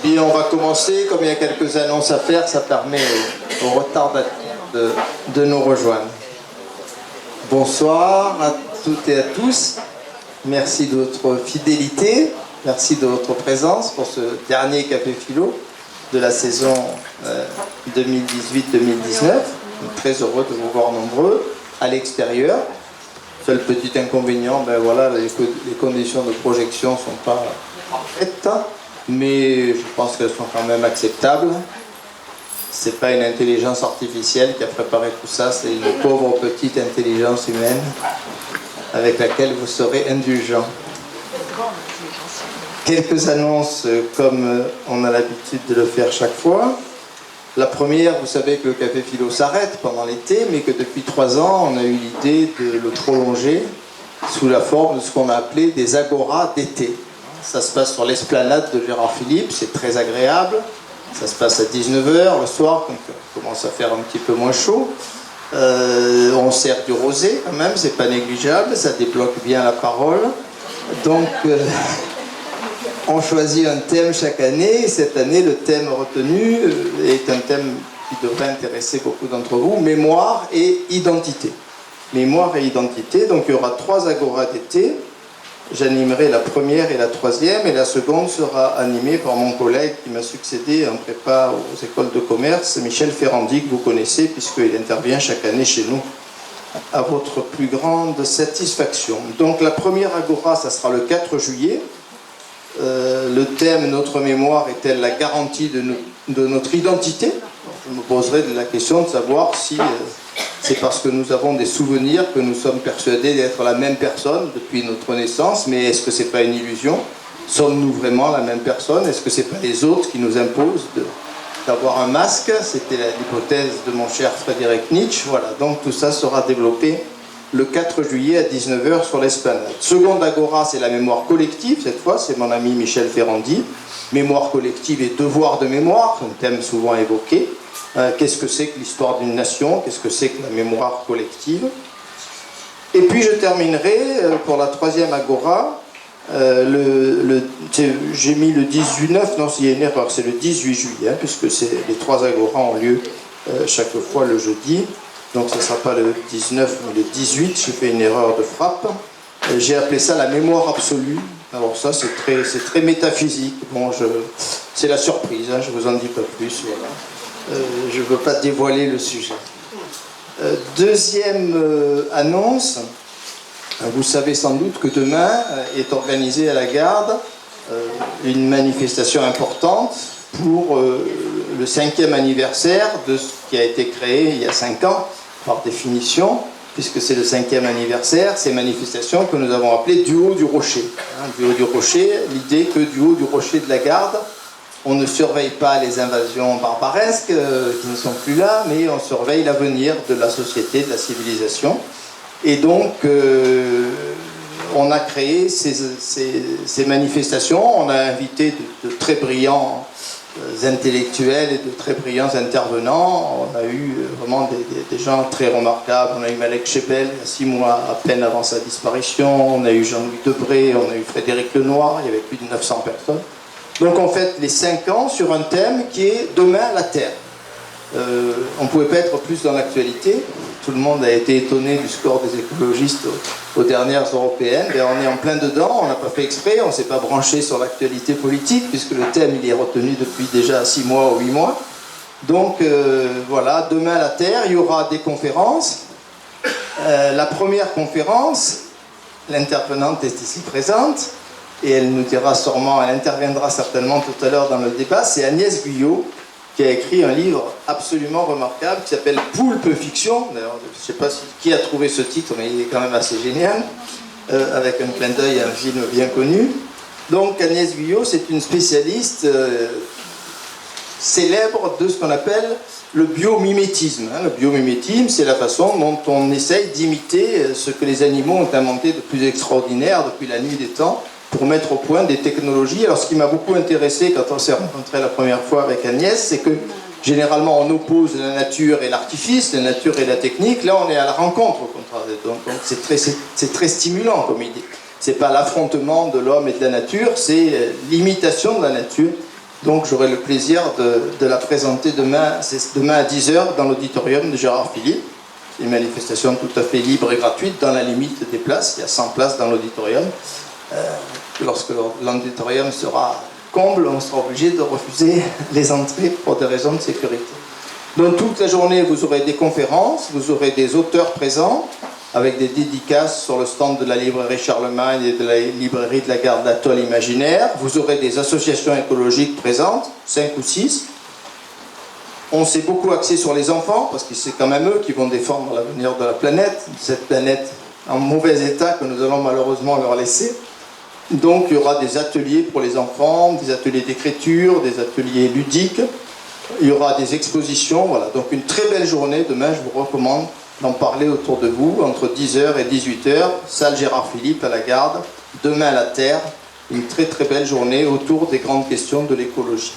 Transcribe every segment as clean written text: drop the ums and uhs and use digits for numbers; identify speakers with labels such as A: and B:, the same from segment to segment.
A: Bien, on va commencer. Comme il y a quelques annonces à faire, ça permet aux retardataires de nous rejoindre. Bonsoir à toutes et à tous. Merci de votre fidélité. Merci de votre présence pour ce dernier Café Philo de la saison 2018-2019. Très heureux de vous voir nombreux à l'extérieur. Seul petit inconvénient, ben voilà, les conditions de projection ne sont pas parfaites, mais je pense qu'elles sont quand même acceptables. C'est pas une intelligence artificielle qui a préparé tout ça, c'est une pauvre petite intelligence humaine avec laquelle vous serez indulgents. Quelques annonces comme on a l'habitude de le faire chaque fois. La première, vous savez que le Café Philo s'arrête pendant l'été, mais que depuis 3 ans, on a eu l'idée de le prolonger sous la forme de ce qu'on a appelé des agoras d'été. Ça se passe sur l'esplanade de Gérard Philippe, c'est très agréable. Ça se passe à 19h le soir, quand il commence à faire un petit peu moins chaud. On sert du rosé quand même, c'est pas négligeable, ça débloque bien la parole. Donc, on choisit un thème chaque année. Cette année, le thème retenu est un thème qui devrait intéresser beaucoup d'entre vous, mémoire et identité. Mémoire et identité, donc il y aura 3 agoras d'été. J'animerai la première et la troisième, et la seconde sera animée par mon collègue qui m'a succédé en prépa aux écoles de commerce, Michel Ferrandi, que vous connaissez, puisqu'il intervient chaque année chez nous, à votre plus grande satisfaction. Donc la première agora, ça sera le 4 juillet. Le thème « Notre mémoire est-elle la garantie de notre identité ?» Je me poserai la question de savoir si c'est parce que nous avons des souvenirs que nous sommes persuadés d'être la même personne depuis notre naissance, mais est-ce que c'est pas une illusion? Sommes-nous vraiment la même personne? Est-ce que c'est pas les autres qui nous imposent d'avoir un masque? C'était l'hypothèse de mon cher Frédéric Nietzsche. Voilà, donc tout ça sera développé le 4 juillet à 19h sur l'esplanade. Seconde agora, c'est la mémoire collective, cette fois, c'est mon ami Michel Ferrandi. Mémoire collective et devoir de mémoire, un thème souvent évoqué. Qu'est-ce que c'est que l'histoire d'une nation? Qu'est-ce que c'est que la mémoire collective? Et puis je terminerai pour la troisième agora. J'ai mis le 18-9, non, il y a une erreur, c'est le 18 juillet, puisque les 3 agoras ont lieu chaque fois le jeudi. Donc ce ne sera pas le 19, mais le 18, j'ai fait une erreur de frappe. J'ai appelé ça la mémoire absolue. Alors ça, c'est très métaphysique. Bon, c'est la surprise, hein, je ne vous en dis pas plus. Voilà. Je ne veux pas dévoiler le sujet. Deuxième annonce, vous savez sans doute que demain est organisée à la Garde une manifestation importante pour le 5e anniversaire de ce qui a été créé il y a 5 ans, par définition, puisque c'est le 5e anniversaire, ces manifestations que nous avons appelées du haut du rocher. Du haut du rocher, l'idée que du haut du rocher de la Garde, on ne surveille pas les invasions barbaresques qui ne sont plus là, mais on surveille l'avenir de la société, de la civilisation. Et donc, on a créé ces manifestations, on a invité de très brillants intellectuels et de très brillants intervenants. On a eu vraiment des gens très remarquables. On a eu Malek Chebel, il y a 6 mois à peine avant sa disparition. On a eu Jean-Louis Debré, on a eu Frédéric Lenoir, il y avait plus de 900 personnes. Donc on fête les 5 ans sur un thème qui est « Demain, la Terre ». On ne pouvait pas être plus dans l'actualité. Tout le monde a été étonné du score des écologistes aux dernières européennes. Et on est en plein dedans, on n'a pas fait exprès, on ne s'est pas branché sur l'actualité politique, puisque le thème il est retenu depuis déjà 6 mois ou 8 mois. Donc voilà, Demain, la Terre, il y aura des conférences. La première conférence, l'intervenante est ici présente, et elle nous dira sûrement, elle interviendra certainement tout à l'heure dans le débat, c'est Agnès Guyot, qui a écrit un livre absolument remarquable qui s'appelle Poulpe Fiction. D'ailleurs, je ne sais pas qui a trouvé ce titre, mais il est quand même assez génial, avec un clin d'œil à un film bien connu. Donc Agnès Guyot, c'est une spécialiste célèbre de ce qu'on appelle le biomimétisme. Le biomimétisme, c'est la façon dont on essaye d'imiter ce que les animaux ont inventé de plus extraordinaire depuis la nuit des temps, pour mettre au point des technologies. Alors ce qui m'a beaucoup intéressé quand on s'est rencontré la première fois avec Agnès, c'est que généralement on oppose la nature et l'artifice, la nature et la technique. Là on est à la rencontre au contraire. Donc c'est très stimulant comme idée. C'est pas l'affrontement de l'homme et de la nature, c'est l'imitation de la nature. Donc j'aurai le plaisir de la présenter demain, c'est demain à 10h dans l'auditorium de Gérard Philippe. Une manifestation tout à fait libre et gratuite dans la limite des places. Il y a 100 places dans l'auditorium. Lorsque l'auditorium sera comble, on sera obligé de refuser les entrées pour des raisons de sécurité. Donc toute la journée, vous aurez des conférences, vous aurez des auteurs présents, avec des dédicaces sur le stand de la librairie Charlemagne et de la librairie de la Gare d'Atoll Imaginaire. Vous aurez des associations écologiques présentes, 5 ou 6. On s'est beaucoup axé sur les enfants, parce que c'est quand même eux qui vont défendre l'avenir de la planète, cette planète en mauvais état que nous allons malheureusement leur laisser. Donc il y aura des ateliers pour les enfants, des ateliers d'écriture, des ateliers ludiques, il y aura des expositions, voilà. Donc une très belle journée, demain je vous recommande d'en parler autour de vous, entre 10h et 18h, salle Gérard Philippe à la Garde, demain la Terre, une très très belle journée autour des grandes questions de l'écologie.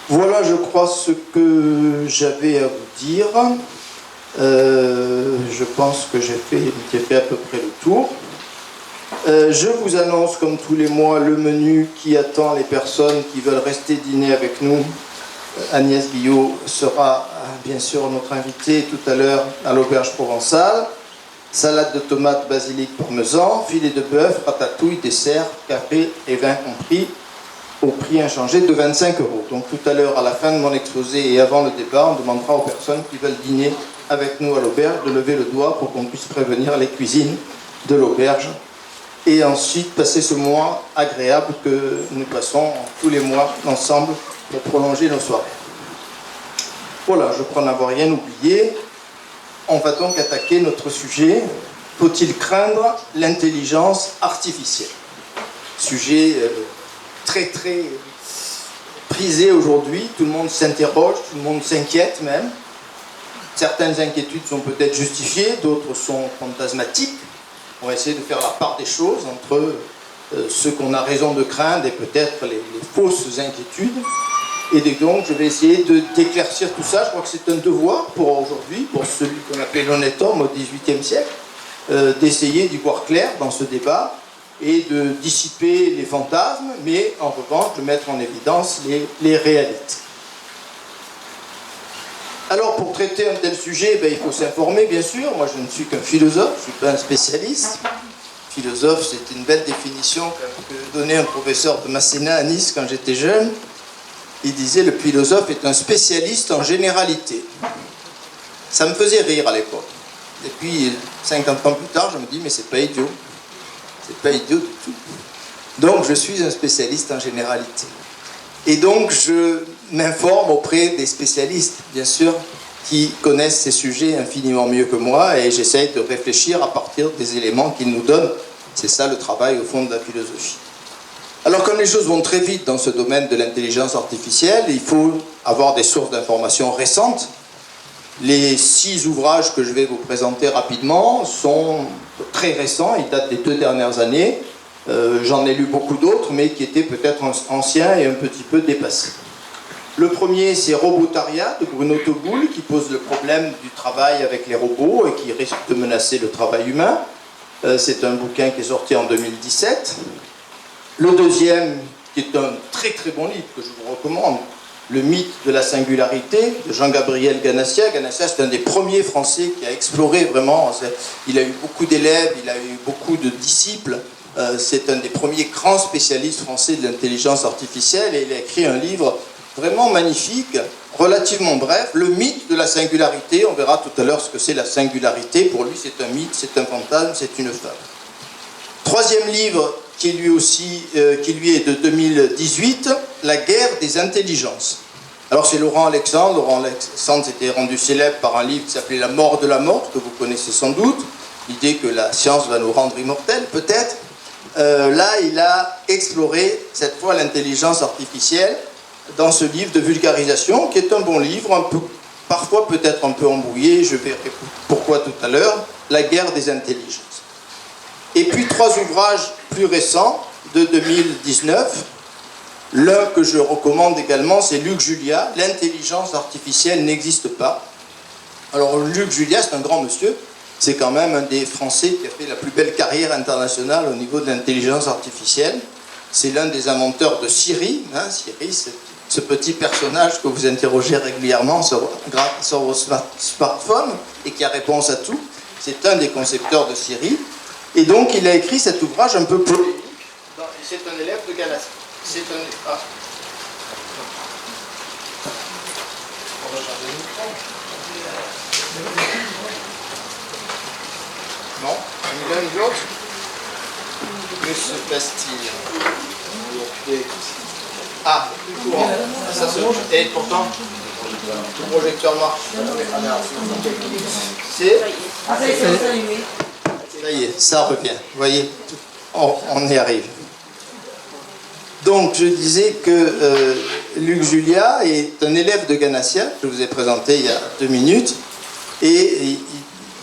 A: Voilà, je crois, ce que j'avais à vous dire. Je pense que j'ai fait à peu près le tour. Je vous annonce, comme tous les mois, le menu qui attend les personnes qui veulent rester dîner avec nous. Agnès Guillot sera bien sûr notre invitée tout à l'heure à l'auberge provençale. Salade de tomates, basilic, parmesan, filet de bœuf, ratatouille, dessert, café et vin compris, au prix inchangé de 25 €. Donc tout à l'heure, à la fin de mon exposé et avant le débat, on demandera aux personnes qui veulent dîner avec nous à l'auberge de lever le doigt pour qu'on puisse prévenir les cuisines de l'auberge. Et ensuite passer ce mois agréable que nous passons tous les mois ensemble pour prolonger nos soirées. Voilà, je crois n'avoir rien oublié. On va donc attaquer notre sujet. Faut-il craindre l'intelligence artificielle? Sujet très très prisé aujourd'hui. Tout le monde s'interroge, tout le monde s'inquiète même. Certaines inquiétudes sont peut-être justifiées, d'autres sont fantasmatiques. On va essayer de faire la part des choses entre ce qu'on a raison de craindre et peut-être les fausses inquiétudes. Et donc, je vais essayer d'éclaircir tout ça. Je crois que c'est un devoir pour aujourd'hui, pour celui qu'on appelle l'honnête homme au XVIIIe siècle, d'essayer d'y voir clair dans ce débat et de dissiper les fantasmes, mais en revanche de mettre en évidence les réalités. Alors, pour traiter un tel sujet, il faut s'informer, bien sûr. Moi, je ne suis qu'un philosophe, je ne suis pas un spécialiste. Philosophe, c'est une belle définition que donnait un professeur de Masséna à Nice quand j'étais jeune. Il disait, le philosophe est un spécialiste en généralité. Ça me faisait rire à l'époque. Et puis, 50 ans plus tard, je me dis, mais c'est pas idiot. C'est pas idiot du tout. Donc, je suis un spécialiste en généralité. Et donc, je m'informe auprès des spécialistes, bien sûr, qui connaissent ces sujets infiniment mieux que moi, et j'essaye de réfléchir à partir des éléments qu'ils nous donnent. C'est ça le travail, au fond, de la philosophie. Alors, comme les choses vont très vite dans ce domaine de l'intelligence artificielle, il faut avoir des sources d'informations récentes. Les 6 ouvrages que je vais vous présenter rapidement sont très récents, ils datent des 2 dernières années. J'en ai lu beaucoup d'autres, mais qui étaient peut-être anciens et un petit peu dépassés. Le premier, c'est Robotaria de Bruno Tobul, qui pose le problème du travail avec les robots et qui risque de menacer le travail humain. C'est un bouquin qui est sorti en 2017. Le deuxième, qui est un très très bon livre que je vous recommande, Le mythe de la singularité, de Jean-Gabriel Ganassia. Ganassia, c'est un des premiers Français qui a exploré vraiment. Il a eu beaucoup d'élèves, il a eu beaucoup de disciples. C'est un des premiers grands spécialistes français de l'intelligence artificielle et il a écrit un livre vraiment magnifique, relativement bref, Le mythe de la singularité. On verra tout à l'heure ce que c'est la singularité. Pour lui, c'est un mythe, c'est un fantasme, c'est une fable. Troisième livre, qui lui est de 2018, La guerre des intelligences. Alors c'est Laurent Alexandre. Laurent Alexandre s'était rendu célèbre par un livre qui s'appelait La mort de la mort, que vous connaissez sans doute. L'idée que la science va nous rendre immortels, peut-être. Là, il a exploré, cette fois, l'intelligence artificielle dans ce livre de vulgarisation, qui est un bon livre, parfois peut-être un peu embrouillé, je verrai pourquoi tout à l'heure, La guerre des intelligences. Et puis 3 ouvrages plus récents, de 2019. L'un que je recommande également, c'est Luc Julia, L'intelligence artificielle n'existe pas. Alors Luc Julia, c'est un grand monsieur, C'est quand même un des Français qui a fait la plus belle carrière internationale au niveau de l'intelligence artificielle. C'est l'un des inventeurs de Siri. Siri, c'est ce petit personnage que vous interrogez régulièrement sur vos smartphones et qui a réponse à tout. C'est un des concepteurs de Siri. Et donc, il a écrit cet ouvrage un peu polémique. C'est un élève de Galassi. C'est un... Ah. On va changer de micro. Non, ni l'un ni l'autre. Monsieur Bastille. Ah, le courant. Ça se bouge. Et pourtant, le projecteur marche. C'est... Ça y est, ça revient. Vous voyez, on y arrive. Donc, je disais que Luc Julia est un élève de Ganassia, que je vous ai présenté il y a 2 minutes, et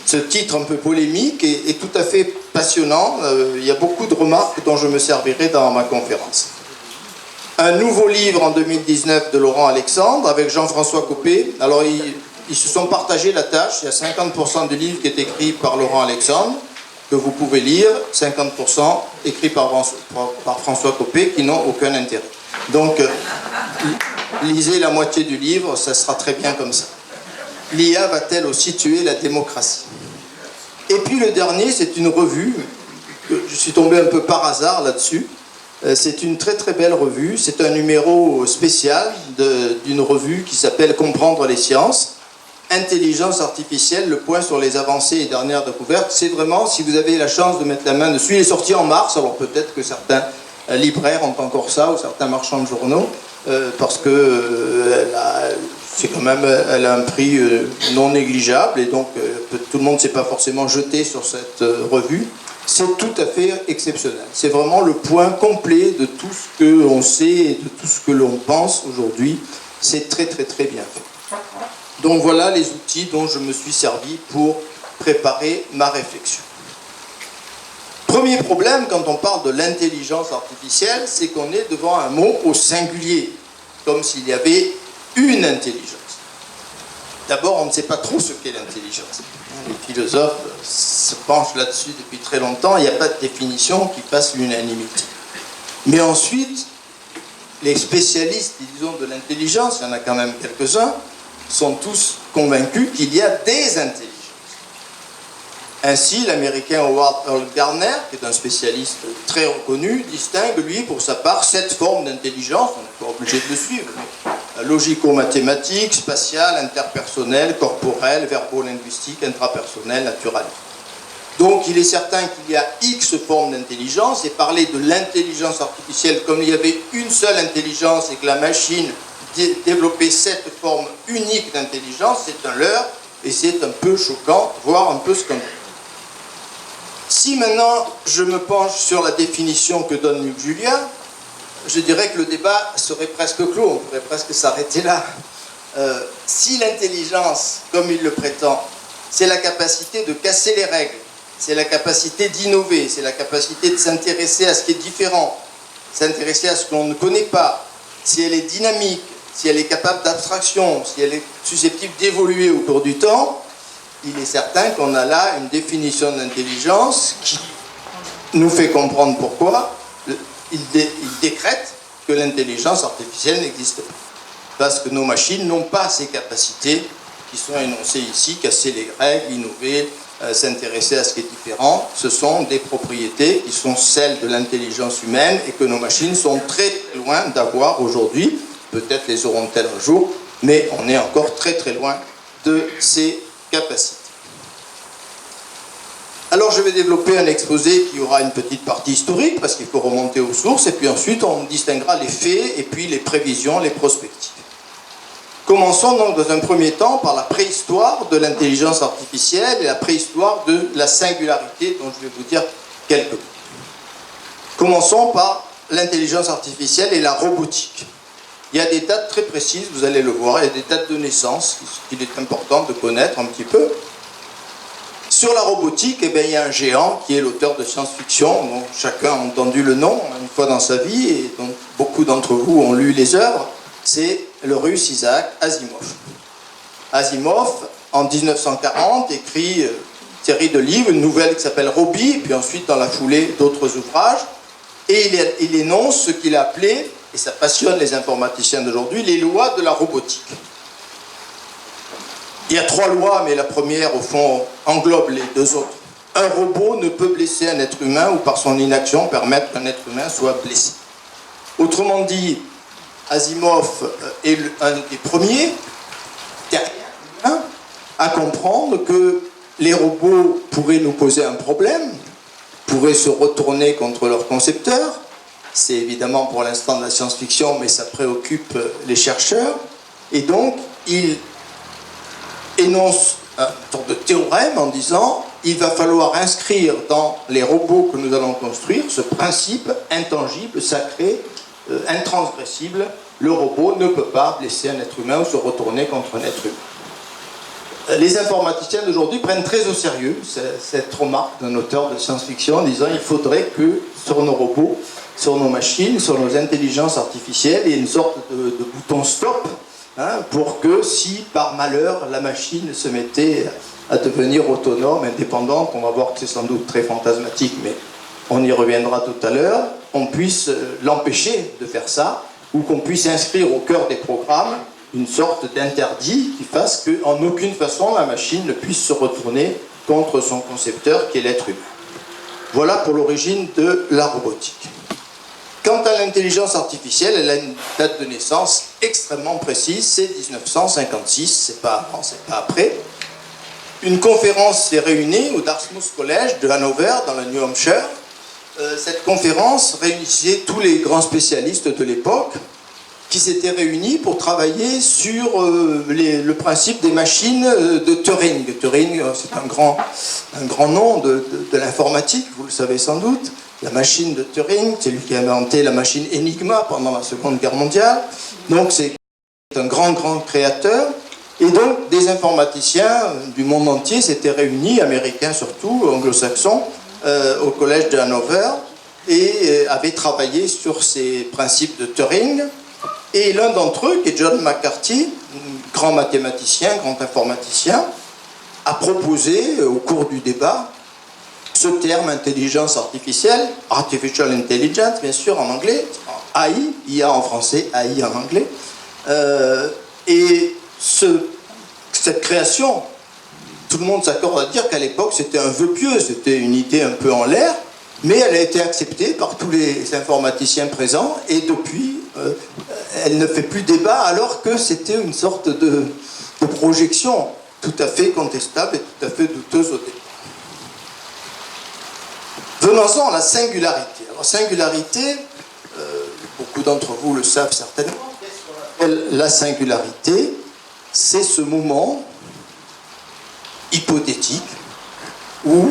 A: ce titre un peu polémique est tout à fait passionnant. Il y a beaucoup de remarques dont je me servirai dans ma conférence. Un nouveau livre en 2019 de Laurent Alexandre avec Jean-François Copé. Alors, ils se sont partagés la tâche. Il y a 50% du livre qui est écrit par Laurent Alexandre, que vous pouvez lire, 50% écrits par François Copé, qui n'ont aucun intérêt. Donc, lisez la moitié du livre, ça sera très bien comme ça. L'IA va-t-elle aussi tuer la démocratie? Et puis le dernier, c'est une revue, je suis tombé un peu par hasard là-dessus. C'est une très très belle revue, c'est un numéro spécial d'une revue qui s'appelle Comprendre les sciences. Intelligence artificielle, le point sur les avancées et dernières découvertes. C'est vraiment, si vous avez la chance de mettre la main dessus, il est sorti en mars, alors peut-être que certains libraires ont encore ça, ou certains marchands de journaux, parce que c'est quand même, elle a un prix non négligeable, et donc tout le monde ne s'est pas forcément jeté sur cette revue. C'est tout à fait exceptionnel. C'est vraiment le point complet de tout ce que l'on sait et de tout ce que l'on pense aujourd'hui. C'est très très très bien fait. Donc voilà les outils dont je me suis servi pour préparer ma réflexion. Premier problème quand on parle de l'intelligence artificielle, c'est qu'on est devant un mot au singulier, comme s'il y avait une intelligence. D'abord, on ne sait pas trop ce qu'est l'intelligence. Les philosophes se penchent là-dessus depuis très longtemps, il n'y a pas de définition qui fasse l'unanimité. Mais ensuite, les spécialistes, disons, de l'intelligence, il y en a quand même quelques-uns, sont tous convaincus qu'il y a des intelligences. Ainsi, l'américain Howard Earl Gardner, qui est un spécialiste très reconnu, distingue, lui, pour sa part, 7 formes d'intelligence, on n'est pas obligé de le suivre, mais logico-mathématique, spatiale, interpersonnelle, corporelle, verbo-linguistique, intrapersonnelle, naturaliste. Donc, il est certain qu'il y a X formes d'intelligence, et parler de l'intelligence artificielle comme il y avait une seule intelligence et que la machine développer cette forme unique d'intelligence, c'est un leurre et c'est un peu choquant, voire un peu scandaleux. Si maintenant je me penche sur la définition que donne Luc Julia, je dirais que le débat serait presque clos, on pourrait presque s'arrêter là. Si l'intelligence, comme il le prétend, c'est la capacité de casser les règles, c'est la capacité d'innover, c'est la capacité de s'intéresser à ce qui est différent, s'intéresser à ce qu'on ne connaît pas, si elle est dynamique, si elle est capable d'abstraction, si elle est susceptible d'évoluer au cours du temps, il est certain qu'on a là une définition d'intelligence qui nous fait comprendre pourquoi il décrète que l'intelligence artificielle n'existe pas. Parce que nos machines n'ont pas ces capacités qui sont énoncées ici, casser les règles, innover, s'intéresser à ce qui est différent. Ce sont des propriétés qui sont celles de l'intelligence humaine et que nos machines sont très loin d'avoir aujourd'hui. Peut-être les auront-elles un jour, mais on est encore très très loin de ces capacités. Alors je vais développer un exposé qui aura une petite partie historique, parce qu'il faut remonter aux sources, et puis ensuite on distinguera les faits, et puis les prévisions, les prospectives. Commençons donc dans un premier temps par la préhistoire de l'intelligence artificielle et la préhistoire de la singularité, dont je vais vous dire quelques mots. Commençons par l'intelligence artificielle et la robotique. Il y a des dates très précises, vous allez le voir, il y a des dates de naissance qu'il est important de connaître un petit peu. Sur la robotique, eh bien, il y a un géant qui est l'auteur de science-fiction, dont chacun a entendu le nom une fois dans sa vie, et dont beaucoup d'entre vous ont lu les œuvres, c'est le russe Isaac Asimov. Asimov, en 1940, écrit série de livres, une nouvelle qui s'appelle Robbie, puis ensuite dans la foulée d'autres ouvrages, et il énonce ce qu'il a appelé, et ça passionne les informaticiens d'aujourd'hui, les lois de la robotique. Il y a 3 lois, mais la première, au fond, englobe les 2 autres. Un robot ne peut blesser un être humain ou par son inaction permettre qu'un être humain soit blessé. Autrement dit, Asimov est un des premiers à comprendre que les robots pourraient nous poser un problème, pourraient se retourner contre leur concepteur. C'est évidemment pour l'instant de la science-fiction, mais ça préoccupe les chercheurs. Et donc, il énonce un sorte de théorème en disant il va falloir inscrire dans les robots que nous allons construire ce principe intangible, sacré, intransgressible. Le robot ne peut pas blesser un être humain ou se retourner contre un être humain. Les informaticiens d'aujourd'hui prennent très au sérieux cette remarque d'un auteur de science-fiction en disant il faudrait que sur nos robots, sur nos machines, sur nos intelligences artificielles, il y ait une sorte de bouton stop pour que si par malheur la machine se mettait à devenir autonome, indépendante, on va voir que c'est sans doute très fantasmatique, mais on y reviendra tout à l'heure, on puisse l'empêcher de faire ça, ou qu'on puisse inscrire au cœur des programmes une sorte d'interdit qui fasse qu'en aucune façon la machine ne puisse se retourner contre son concepteur qui est l'être humain. Voilà pour l'origine de la robotique. Quant à l'intelligence artificielle, elle a une date de naissance extrêmement précise, c'est 1956, c'est pas avant, c'est pas après. Une conférence s'est réunie au Dartmouth College de Hanover, dans le New Hampshire. Cette conférence réunissait tous les grands spécialistes de l'époque qui s'étaient réunis pour travailler sur le principe des machines de Turing. Turing, c'est un grand nom de l'informatique, vous le savez sans doute. La machine de Turing, c'est lui qui a inventé la machine Enigma pendant la Seconde Guerre mondiale. Donc c'est un grand créateur. Et donc des informaticiens du monde entier s'étaient réunis, américains surtout, anglo-saxons, au collège de Hanover, et avaient travaillé sur ces principes de Turing. Et l'un d'entre eux, qui est John McCarthy, grand mathématicien, grand informaticien, a proposé au cours du débat ce terme intelligence artificielle, artificial intelligence bien sûr en anglais, AI, IA en français, AI en anglais, et cette création, tout le monde s'accorde à dire qu'à l'époque c'était un vœu pieux, c'était une idée un peu en l'air, mais elle a été acceptée par tous les informaticiens présents et depuis elle ne fait plus débat alors que c'était une sorte de projection tout à fait contestable et tout à fait douteuse au départ. Venons-en à la singularité. Alors singularité, beaucoup d'entre vous le savent certainement, la singularité, c'est ce moment hypothétique où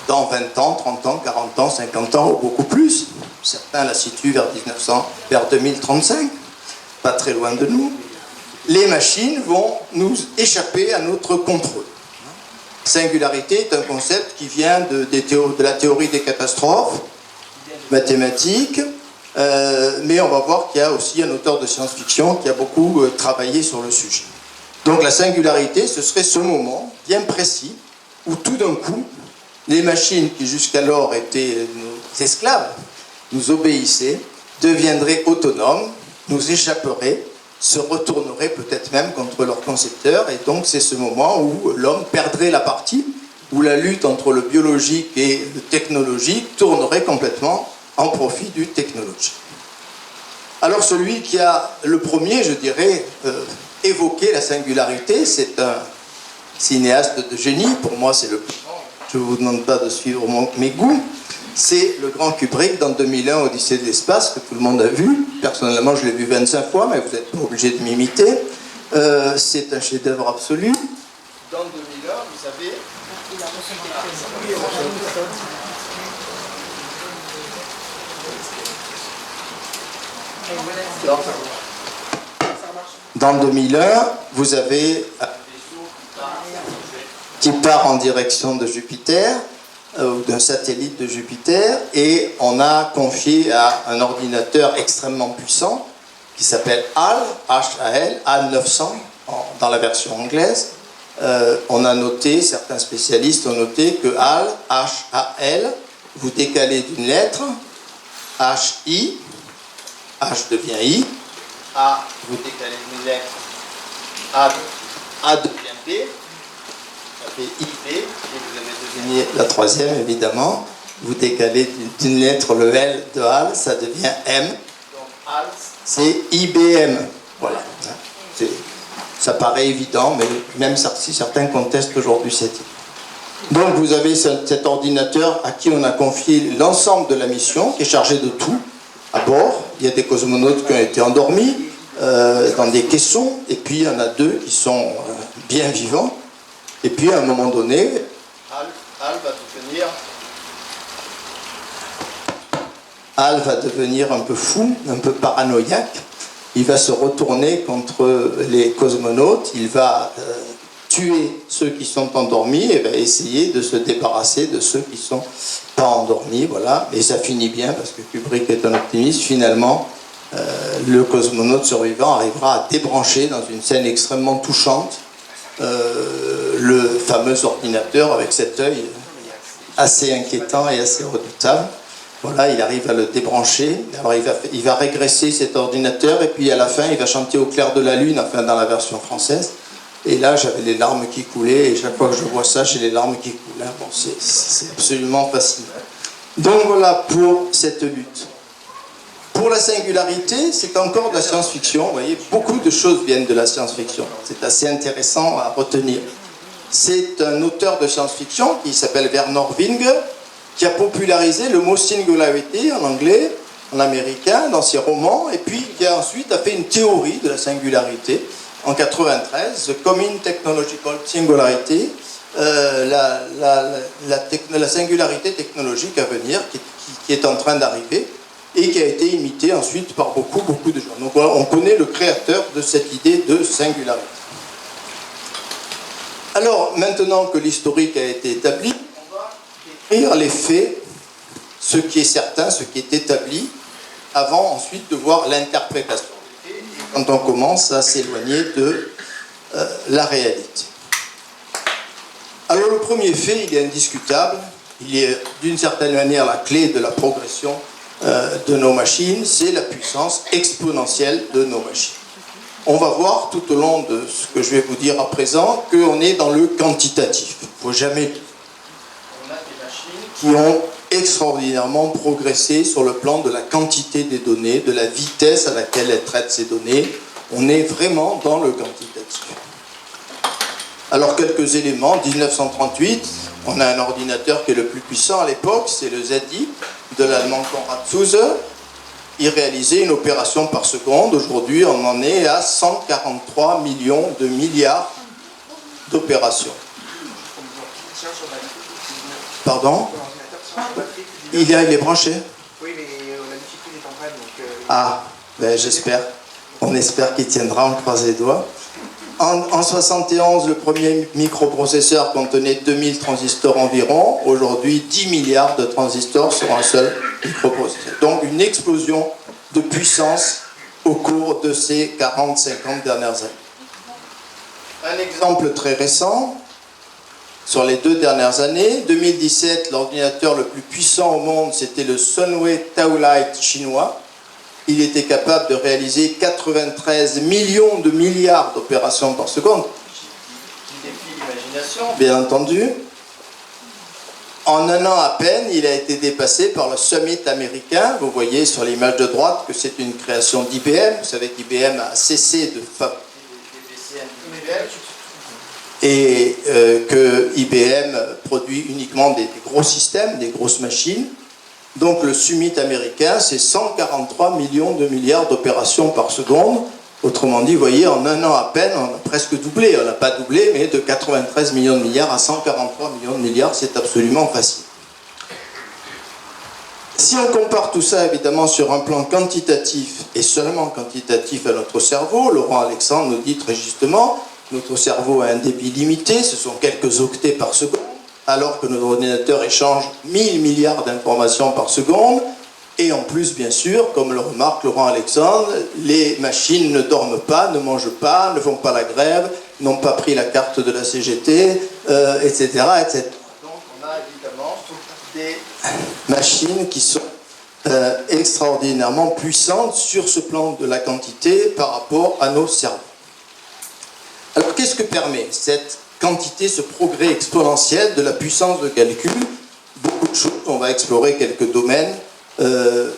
A: dans 20 ans, 30 ans, 40 ans, 50 ans, ou beaucoup plus, certains la situent vers 2035, pas très loin de nous, les machines vont nous échapper à notre contrôle. Singularité est un concept qui vient de la théorie des catastrophes, mathématiques, mais on va voir qu'il y a aussi un auteur de science-fiction qui a beaucoup travaillé sur le sujet. Donc la singularité, ce serait ce moment bien précis où tout d'un coup, les machines qui jusqu'alors étaient nos esclaves, nous obéissaient, deviendraient autonomes, nous échapperaient, se retourneraient peut-être même contre leur concepteur, et donc c'est ce moment où l'homme perdrait la partie, où la lutte entre le biologique et le technologique tournerait complètement en profit du technologique. Alors celui qui a le premier, je dirais, évoqué la singularité, c'est un cinéaste de génie, pour moi c'est le plus grand, je ne vous demande pas de suivre mes goûts, c'est le grand Kubrick dans 2001, Odyssée de l'espace, que tout le monde a vu. Personnellement, je l'ai vu 25 fois, mais vous n'êtes pas obligé de m'imiter. C'est un chef-d'œuvre absolu. Dans 2001, vous savez... Dans 2001, vous avez un vaisseau qui part en direction de Jupiter, ou d'un satellite de Jupiter, et on a confié à un ordinateur extrêmement puissant qui s'appelle HAL, H-A-L, HAL 900 dans la version anglaise, on a noté, certains spécialistes ont noté que HAL, H-A-L, vous décalez d'une lettre, H-I, H devient I, A, vous décalez d'une lettre, A devient B, ça fait I-B, et vous avez deviné la troisième, évidemment. Vous décalez d'une lettre le L de HAL, ça devient M. Donc HAL, c'est IBM. Voilà. Ça paraît évident, mais même si certains contestent aujourd'hui cette idée. Donc vous avez cet ordinateur à qui on a confié l'ensemble de la mission, qui est chargé de tout, à bord. Il y a des cosmonautes qui ont été endormis dans des caissons, et puis il y en a 2 qui sont bien vivants. Et puis à un moment donné, Hal va devenir un peu fou, un peu paranoïaque. Il va se retourner contre les cosmonautes, il va tuer ceux qui sont endormis et va essayer de se débarrasser de ceux qui ne sont pas endormis. Voilà. Et ça finit bien parce que Kubrick est un optimiste. Finalement, le cosmonaute survivant arrivera à débrancher dans une scène extrêmement touchante le fameux ordinateur avec cet œil assez inquiétant et assez redoutable. Voilà, il arrive à le débrancher. Alors il va régresser cet ordinateur et puis à la fin il va chanter au clair de la lune, enfin dans la version française. Et là j'avais les larmes qui coulaient et chaque fois que je vois ça j'ai les larmes qui coulent. Bon, c'est absolument fascinant. Donc voilà pour cette lutte. Pour la singularité, c'est encore de la science-fiction. Vous voyez, beaucoup de choses viennent de la science-fiction. C'est assez intéressant à retenir. C'est un auteur de science-fiction qui s'appelle Vernor Vinge, qui a popularisé le mot singularity en anglais, en américain, dans ses romans, et puis qui a ensuite fait une théorie de la singularité en 1993, The Coming Technological Singularity, la singularité technologique à venir, qui est en train d'arriver, et qui a été imitée ensuite par beaucoup de gens. Donc voilà, on connaît le créateur de cette idée de singularité. Alors, maintenant que l'historique a été établi, les faits, ce qui est certain, ce qui est établi, avant ensuite de voir l'interprétation. Quand on commence à s'éloigner de la réalité. Alors le premier fait, il est indiscutable, il est d'une certaine manière la clé de la progression de nos machines, c'est la puissance exponentielle de nos machines. On va voir tout au long de ce que je vais vous dire à présent qu'on est dans le quantitatif. Il ne faut jamais... qui ont extraordinairement progressé sur le plan de la quantité des données, de la vitesse à laquelle elles traitent ces données. On est vraiment dans le quantitatif. Alors, quelques éléments. 1938, on a un ordinateur qui est le plus puissant à l'époque, c'est le ZI de l'allemand Konrad Zuse. Il réalisait une opération par seconde. Aujourd'hui, on en est à 143 millions de milliards d'opérations. Pardon ? Il est branché.
B: Oui, mais la difficulté est en panne.
A: Ah, ben j'espère. On espère qu'il tiendra, on croise les doigts. En 71, le premier microprocesseur contenait 2000 transistors environ. Aujourd'hui, 10 milliards de transistors sur un seul microprocesseur. Donc une explosion de puissance au cours de ces 40-50 dernières années. Un exemple très récent. Sur les 2 dernières années, 2017, l'ordinateur le plus puissant au monde, c'était le Sunway Taolight chinois. Il était capable de réaliser 93 millions de milliards d'opérations par seconde. Il défie l'imagination, bien entendu. En un an à peine, il a été dépassé par le Summit américain. Vous voyez sur l'image de droite que c'est une création d'IBM. Vous savez qu'IBM a cessé de fabriquer des PC individuels. Et que IBM produit uniquement des gros systèmes, des grosses machines. Donc le summit américain, c'est 143 millions de milliards d'opérations par seconde. Autrement dit, vous voyez, en un an à peine, on a presque doublé. On n'a pas doublé, mais de 93 millions de milliards à 143 millions de milliards, c'est absolument facile. Si on compare tout ça, évidemment, sur un plan quantitatif, et seulement quantitatif à notre cerveau, Laurent Alexandre nous dit très justement, notre cerveau a un débit limité, ce sont quelques octets par seconde, alors que notre ordinateur échange 1000 milliards d'informations par seconde. Et en plus, bien sûr, comme le remarque Laurent Alexandre, les machines ne dorment pas, ne mangent pas, ne font pas la grève, n'ont pas pris la carte de la CGT, etc., etc. Donc on a évidemment des machines qui sont extraordinairement puissantes sur ce plan de la quantité par rapport à nos cerveaux. Alors qu'est-ce que permet cette quantité, ce progrès exponentiel de la puissance de calcul? Beaucoup de choses, on va explorer quelques domaines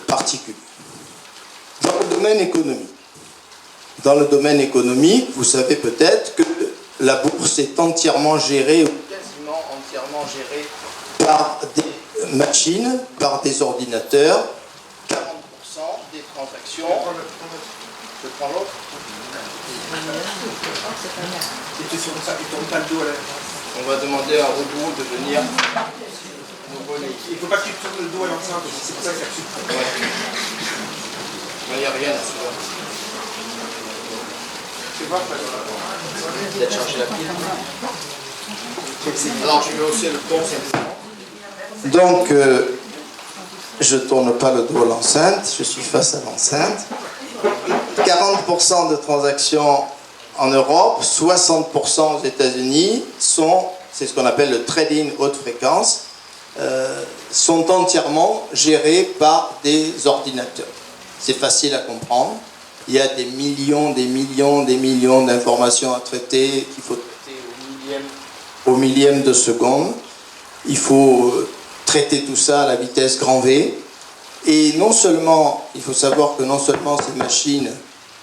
A: particuliers. Dans le domaine économique. Dans le domaine économique, vous savez peut-être que la bourse est entièrement gérée, ou quasiment entièrement gérée, par des machines, par des ordinateurs. 40% des transactions. Je prends l'autre.
B: C'était sur ça, il tourne pas le dos à la...
A: On va demander à un robot de venir.
B: Il ne faut pas que tu tournes le dos à l'enceinte, c'est pour ça que ça tue.
A: Ouais. Il n'y a rien à ce moment.
B: Tu vois,
A: Peut-être changer la pile. Alors je vais hausser le ton simplement. Donc, je ne tourne pas le dos à l'enceinte, je suis face à l'enceinte. 40% de transactions en Europe, 60% aux États-Unis c'est ce qu'on appelle le trading haute fréquence, sont entièrement gérés par des ordinateurs. C'est facile à comprendre. Il y a des millions d'informations à traiter qu'il faut traiter au millième de seconde. Il faut traiter tout ça à la vitesse grand V. Et non seulement, il faut savoir que non seulement ces machines,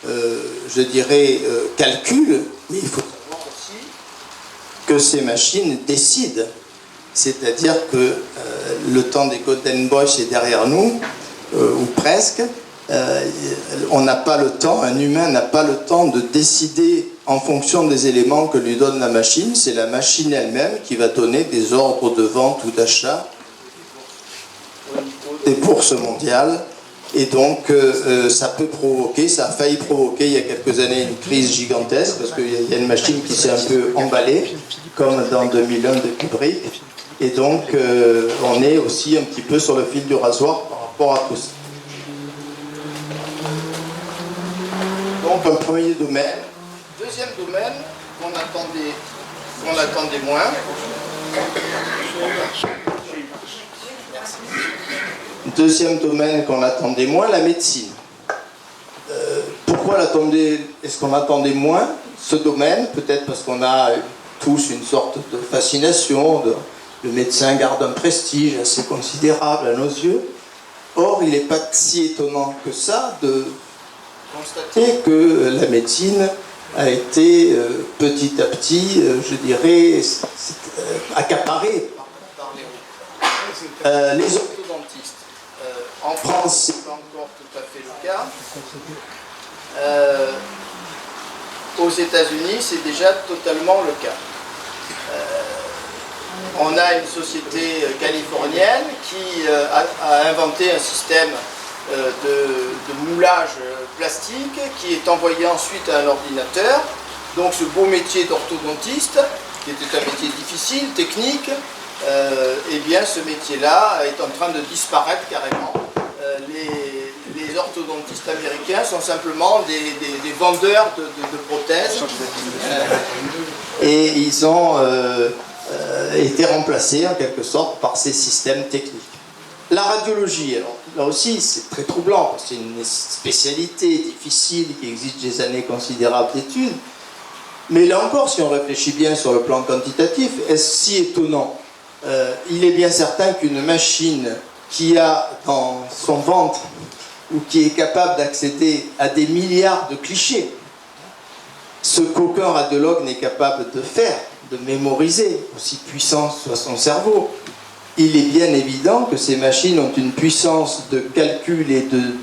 A: je dirais, calculent, mais il faut savoir aussi que ces machines décident. C'est-à-dire que le temps des Golden Boys est derrière nous, ou presque. On n'a pas le temps, un humain n'a pas le temps de décider en fonction des éléments que lui donne la machine. C'est la machine elle-même qui va donner des ordres de vente ou d'achat des bourses mondiales. Et donc ça peut provoquer, ça a failli provoquer il y a quelques années une crise gigantesque parce qu'il y a une machine qui s'est un peu emballée, comme dans 2001 de Kubrick. Et donc on est aussi un petit peu sur le fil du rasoir par rapport à tout ça. Donc un premier domaine. Deuxième domaine qu'on attendait moins. Deuxième domaine qu'on attendait moins, la médecine. Pourquoi est-ce qu'on attendait moins ce domaine? Peut-être parce qu'on a tous une sorte de fascination. Le médecin garde un prestige assez considérable à nos yeux. Or, il n'est pas si étonnant que ça de constater que la médecine a été petit à petit, je dirais, accaparée par les orthodontistes. En France, ce n'est pas encore tout à fait le cas. Aux États-Unis, c'est déjà totalement le cas. On a une société californienne qui a inventé un système de moulage plastique qui est envoyé ensuite à un ordinateur. Donc ce beau métier d'orthodontiste, qui était un métier difficile, technique, eh bien ce métier-là est en train de disparaître carrément. Les orthodontistes américains sont simplement des vendeurs de prothèses et ils ont été remplacés en quelque sorte par ces systèmes techniques. La radiologie, alors là aussi c'est très troublant, c'est une spécialité difficile qui exige des années considérables d'études, mais là encore si on réfléchit bien sur le plan quantitatif, est-ce si étonnant? Il est bien certain qu'une machine qui a dans son ventre ou qui est capable d'accéder à des milliards de clichés, ce qu'aucun radiologue n'est capable de faire, de mémoriser, aussi puissant soit son cerveau, il est bien évident que ces machines ont une puissance de calcul et de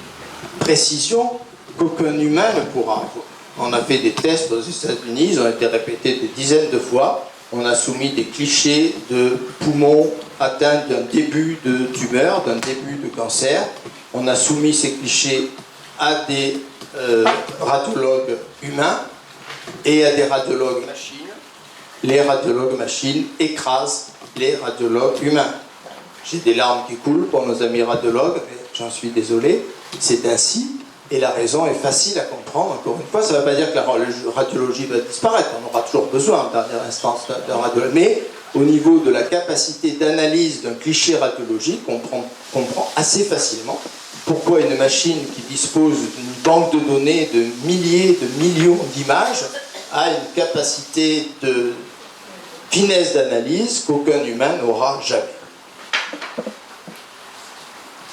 A: précision qu'aucun humain ne pourra avoir. On a fait des tests aux États-Unis, ils ont été répétés des dizaines de fois. On a soumis des clichés de poumons atteints d'un début de tumeur, d'un début de cancer. On a soumis ces clichés à des radiologues humains et à des radiologues machines. Les radiologues machines écrasent les radiologues humains. J'ai des larmes qui coulent pour nos amis radiologues, mais j'en suis désolé, c'est ainsi. Et la raison est facile à comprendre, encore une fois, ça ne veut pas dire que la radiologie va disparaître, on aura toujours besoin en dernière instance de radiologie, mais au niveau de la capacité d'analyse d'un cliché radiologique, on comprend assez facilement pourquoi une machine qui dispose d'une banque de données de milliers, de millions d'images a une capacité de finesse d'analyse qu'aucun humain n'aura jamais.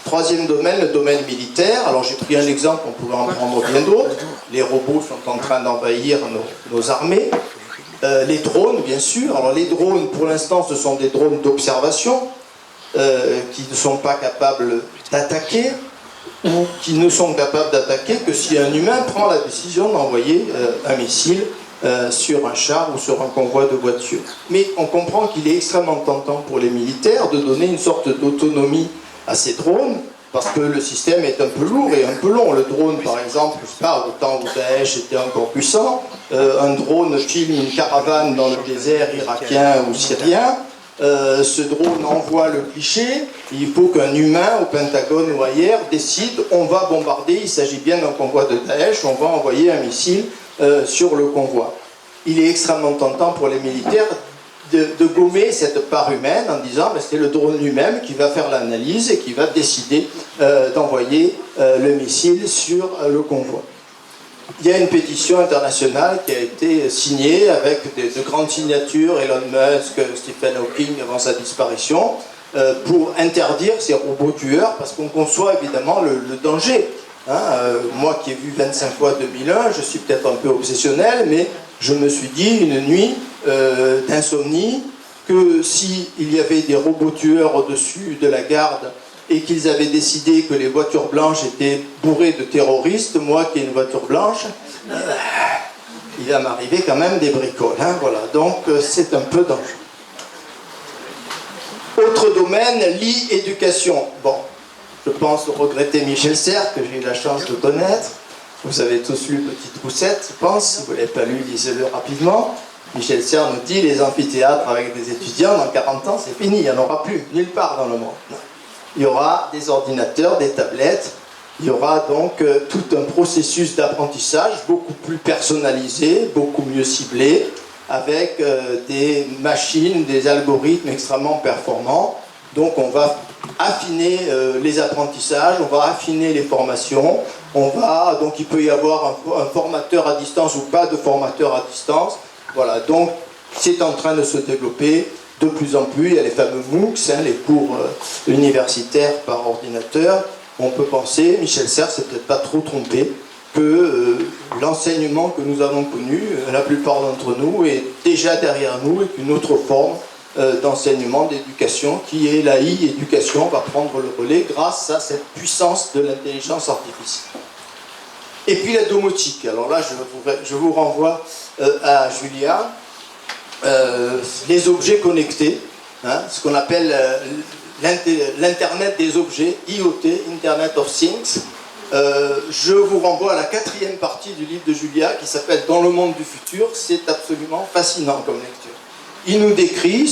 A: Troisième domaine, le domaine militaire. Alors j'ai pris un exemple, on pourrait en prendre bien d'autres. Les robots sont en train d'envahir nos armées. Les drones, bien sûr. Alors les drones, pour l'instant, ce sont des drones d'observation qui ne sont pas capables d'attaquer ou qui ne sont capables d'attaquer que si un humain prend la décision d'envoyer un missile sur un char ou sur un convoi de voitures. Mais on comprend qu'il est extrêmement tentant pour les militaires de donner une sorte d'autonomie à ces drones, parce que le système est un peu lourd et un peu long. Le drone, par exemple, je sais pas, au temps où Daesh était encore puissant, un drone filme une caravane dans le désert irakien ou syrien, ce drone envoie le cliché, il faut qu'un humain au Pentagone ou ailleurs décide, on va bombarder, il s'agit bien d'un convoi de Daesh, on va envoyer un missile sur le convoi. Il est extrêmement tentant pour les militaires de gommer cette part humaine en disant ben, c'est le drone lui-même qui va faire l'analyse et qui va décider d'envoyer le missile sur le convoi. Il y a une pétition internationale qui a été signée avec de grandes signatures, Elon Musk, Stephen Hawking avant sa disparition, pour interdire ces robots tueurs parce qu'on conçoit évidemment le danger. Moi qui ai vu 25 fois 2001, je suis peut-être un peu obsessionnel, mais je me suis dit une nuit d'insomnie que s'il y avait des robots tueurs au-dessus de la garde et qu'ils avaient décidé que les voitures blanches étaient bourrées de terroristes, moi qui ai une voiture blanche, il va m'arriver quand même des bricoles. Voilà. Donc c'est un peu dangereux. Autre domaine, l'e-éducation. Bon, je pense regretter Michel Serres, que j'ai eu la chance de connaître. Vous avez tous lu Petite Roussette, je pense. Si vous ne l'avez pas lu, lisez-le rapidement. Michel Serres nous dit les amphithéâtres avec des étudiants, dans 40 ans, c'est fini, il n'y en aura plus, nulle part dans le monde. Il y aura des ordinateurs, des tablettes, il y aura donc tout un processus d'apprentissage beaucoup plus personnalisé, beaucoup mieux ciblé, avec des machines, des algorithmes extrêmement performants. Donc on va affiner les apprentissages, on va affiner les formations, donc il peut y avoir un formateur à distance ou pas de formateur à distance. Voilà, donc c'est en train de se développer de plus en plus. Il y a les fameux MOOCs, les cours universitaires par ordinateur. On peut penser, Michel Serres s'est peut-être pas trop trompé, que l'enseignement que nous avons connu, la plupart d'entre nous, est déjà derrière nous et qu'une autre forme d'enseignement, d'éducation, qui est la e-éducation, va prendre le relais grâce à cette puissance de l'intelligence artificielle. Et puis la domotique. Alors là, je vous renvoie à Julia. Les objets connectés, ce qu'on appelle l'Internet des objets, IoT, Internet of Things. Je vous renvoie à la 4e partie du livre de Julia qui s'appelle Dans le monde du futur. C'est absolument fascinant comme lecture. Il nous décrit,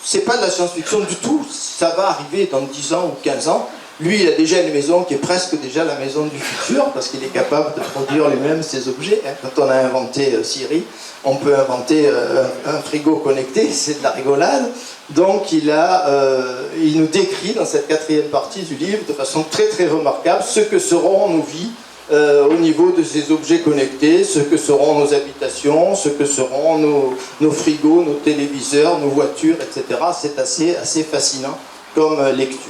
A: c'est pas de la science-fiction du tout, ça va arriver dans 10 ans ou 15 ans. Lui, il a déjà une maison qui est presque déjà la maison du futur, parce qu'il est capable de produire lui-même ses objets. Quand on a inventé Siri, on peut inventer un frigo connecté, c'est de la rigolade. Donc il nous décrit dans cette 4e partie du livre, de façon très très remarquable, ce que seront nos vies au niveau de ces objets connectés, ce que seront nos habitations, ce que seront nos frigos, nos téléviseurs, nos voitures, etc. C'est assez fascinant comme lecture.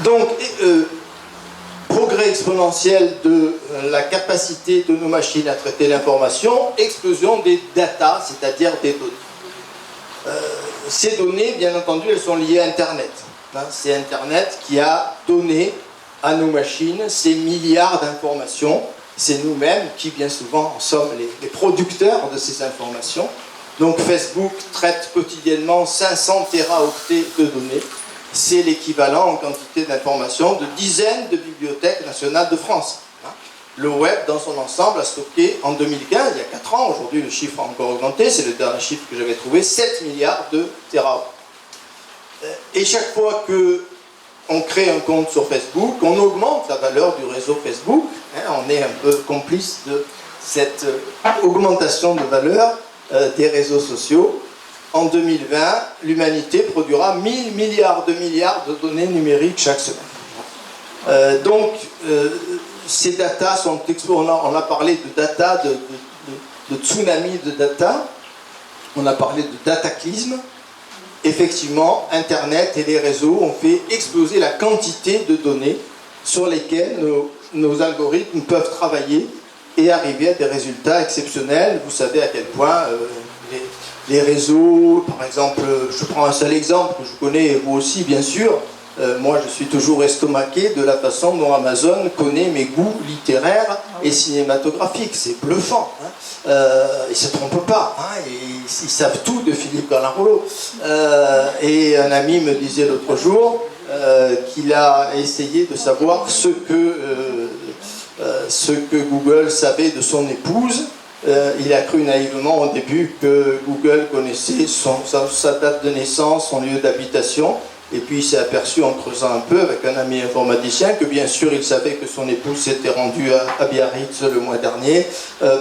A: Donc, progrès exponentiel de la capacité de nos machines à traiter l'information, explosion des data, c'est-à-dire des données. Ces données, bien entendu, elles sont liées à Internet. C'est Internet qui a donné à nos machines ces milliards d'informations. C'est nous-mêmes qui, bien souvent, sommes les producteurs de ces informations. Donc Facebook traite quotidiennement 500 téraoctets de données. C'est l'équivalent en quantité d'informations de dizaines de bibliothèques nationales de France. Le web, dans son ensemble, a stocké en 2015, il y a 4 ans, aujourd'hui le chiffre a encore augmenté, c'est le dernier chiffre que j'avais trouvé, 7 milliards de téraoctets. Et chaque fois que on crée un compte sur Facebook, on augmente la valeur du réseau Facebook, on est un peu complice de cette augmentation de valeur des réseaux sociaux. En 2020, l'humanité produira 1000 milliards de données numériques chaque semaine. Donc, ces datas sont on a parlé de data, de tsunami de data, on a parlé de dataclysme. Effectivement, Internet et les réseaux ont fait exploser la quantité de données sur lesquelles nos algorithmes peuvent travailler et arriver à des résultats exceptionnels. Vous savez à quel point les réseaux, par exemple, je prends un seul exemple que je connais, vous aussi bien sûr, moi je suis toujours estomaqué de la façon dont Amazon connaît mes goûts littéraires et cinématographiques. C'est bluffant. Ils ne se trompent pas. Ils savent tout de Philippe Gallarolo. Et un ami me disait l'autre jour qu'il a essayé de savoir ce que Google savait de son épouse. Il a cru naïvement au début que Google connaissait sa date de naissance, son lieu d'habitation. Et puis il s'est aperçu en creusant un peu avec un ami informaticien que bien sûr il savait que son épouse s'était rendue à Biarritz le mois dernier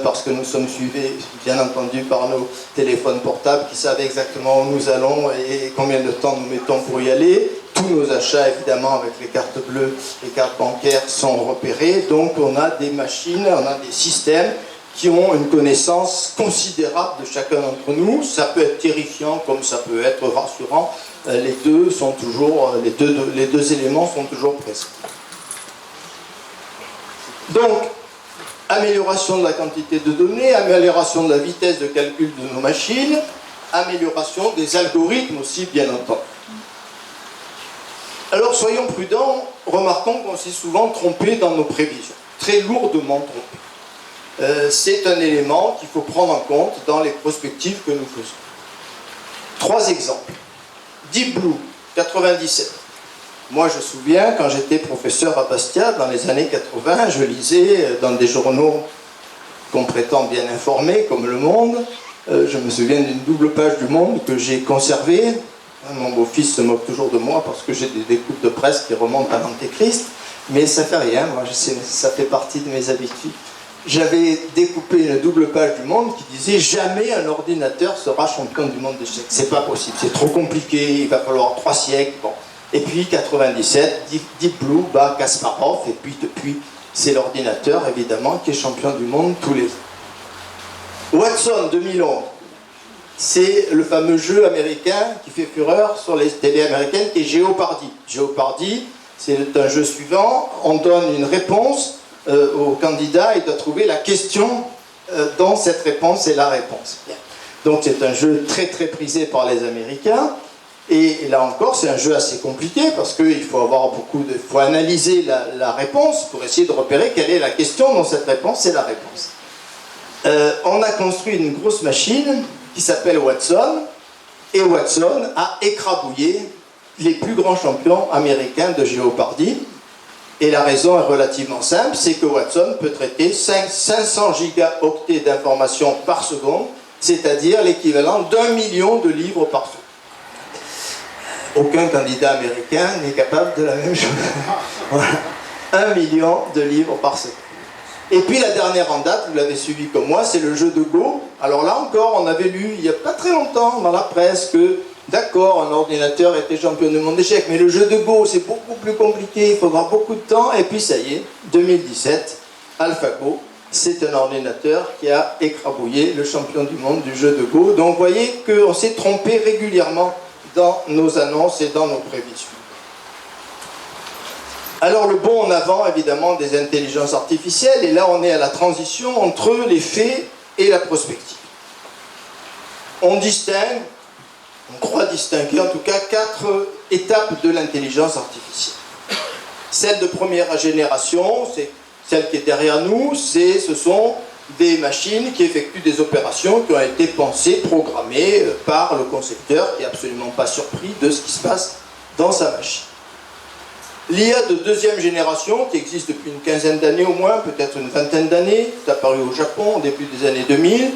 A: parce que nous sommes suivis bien entendu par nos téléphones portables qui savaient exactement où nous allons et combien de temps nous mettons pour y aller. Tous nos achats évidemment avec les cartes bleues, les cartes bancaires sont repérés. Donc on a des machines, on a des systèmes qui ont une connaissance considérable de chacun d'entre nous. Ça peut être terrifiant comme ça peut être rassurant. Les deux éléments sont toujours présents. Donc, amélioration de la quantité de données, amélioration de la vitesse de calcul de nos machines, amélioration des algorithmes aussi, bien entendu. Alors, soyons prudents, remarquons qu'on s'est souvent trompé dans nos prévisions, très lourdement trompé. C'est un élément qu'il faut prendre en compte dans les prospectives que nous faisons. 3 exemples. Deep Blue, 97. Moi, je me souviens, quand j'étais professeur à Bastia, dans les années 80, je lisais dans des journaux qu'on prétend bien informés, comme Le Monde. Je me souviens d'une double page du Monde que j'ai conservée. Mon beau-fils se moque toujours de moi parce que j'ai des découpes de presse qui remontent à l'Antéchrist. Mais ça fait rien, moi, ça fait partie de mes habitudes. J'avais découpé une double page du Monde qui disait « Jamais un ordinateur sera champion du monde d'échecs. C'est pas possible, c'est trop compliqué, il va falloir 3 siècles. » Bon. Et puis, 97, Deep Blue bat Kasparov, et puis depuis, c'est l'ordinateur, évidemment, qui est champion du monde tous les ans. Watson, 2011, c'est le fameux jeu américain qui fait fureur sur les télés américaines, qui est Jeopardy. Jeopardy, c'est un jeu suivant, on donne une réponse au candidat, il doit trouver la question dans cette réponse et la réponse. Donc c'est un jeu très très prisé par les Américains, et là encore c'est un jeu assez compliqué parce qu'il faut avoir faut analyser la réponse pour essayer de repérer quelle est la question dans cette réponse et la réponse. On a construit une grosse machine qui s'appelle Watson, et Watson a écrabouillé les plus grands champions américains de Jeopardy. Et la raison est relativement simple, c'est que Watson peut traiter 500 gigaoctets d'informations par seconde, c'est-à-dire l'équivalent d'1 million de livres par seconde. Aucun candidat américain n'est capable de la même chose. Voilà. 1 million de livres par seconde. Et puis la dernière en date, vous l'avez suivi comme moi, c'est le jeu de Go. Alors là encore, on avait lu il n'y a pas très longtemps dans la presse que d'accord, un ordinateur était champion du monde d'échecs, mais le jeu de Go, c'est beaucoup plus compliqué, il faudra beaucoup de temps, et puis ça y est, 2017, AlphaGo, c'est un ordinateur qui a écrabouillé le champion du monde du jeu de Go. Donc vous voyez qu'on s'est trompé régulièrement dans nos annonces et dans nos prévisions. Alors le bond en avant, évidemment, des intelligences artificielles, et là on est à la transition entre les faits et la prospective. On distingue, on croit distinguer en tout cas 4 étapes de l'intelligence artificielle. Celle de première génération, c'est celle qui est derrière nous, ce sont des machines qui effectuent des opérations qui ont été pensées, programmées par le concepteur, qui n'est absolument pas surpris de ce qui se passe dans sa machine. L'IA de deuxième génération, qui existe depuis une quinzaine d'années au moins, peut-être une vingtaine d'années, c'est apparu au Japon au début des années 2000,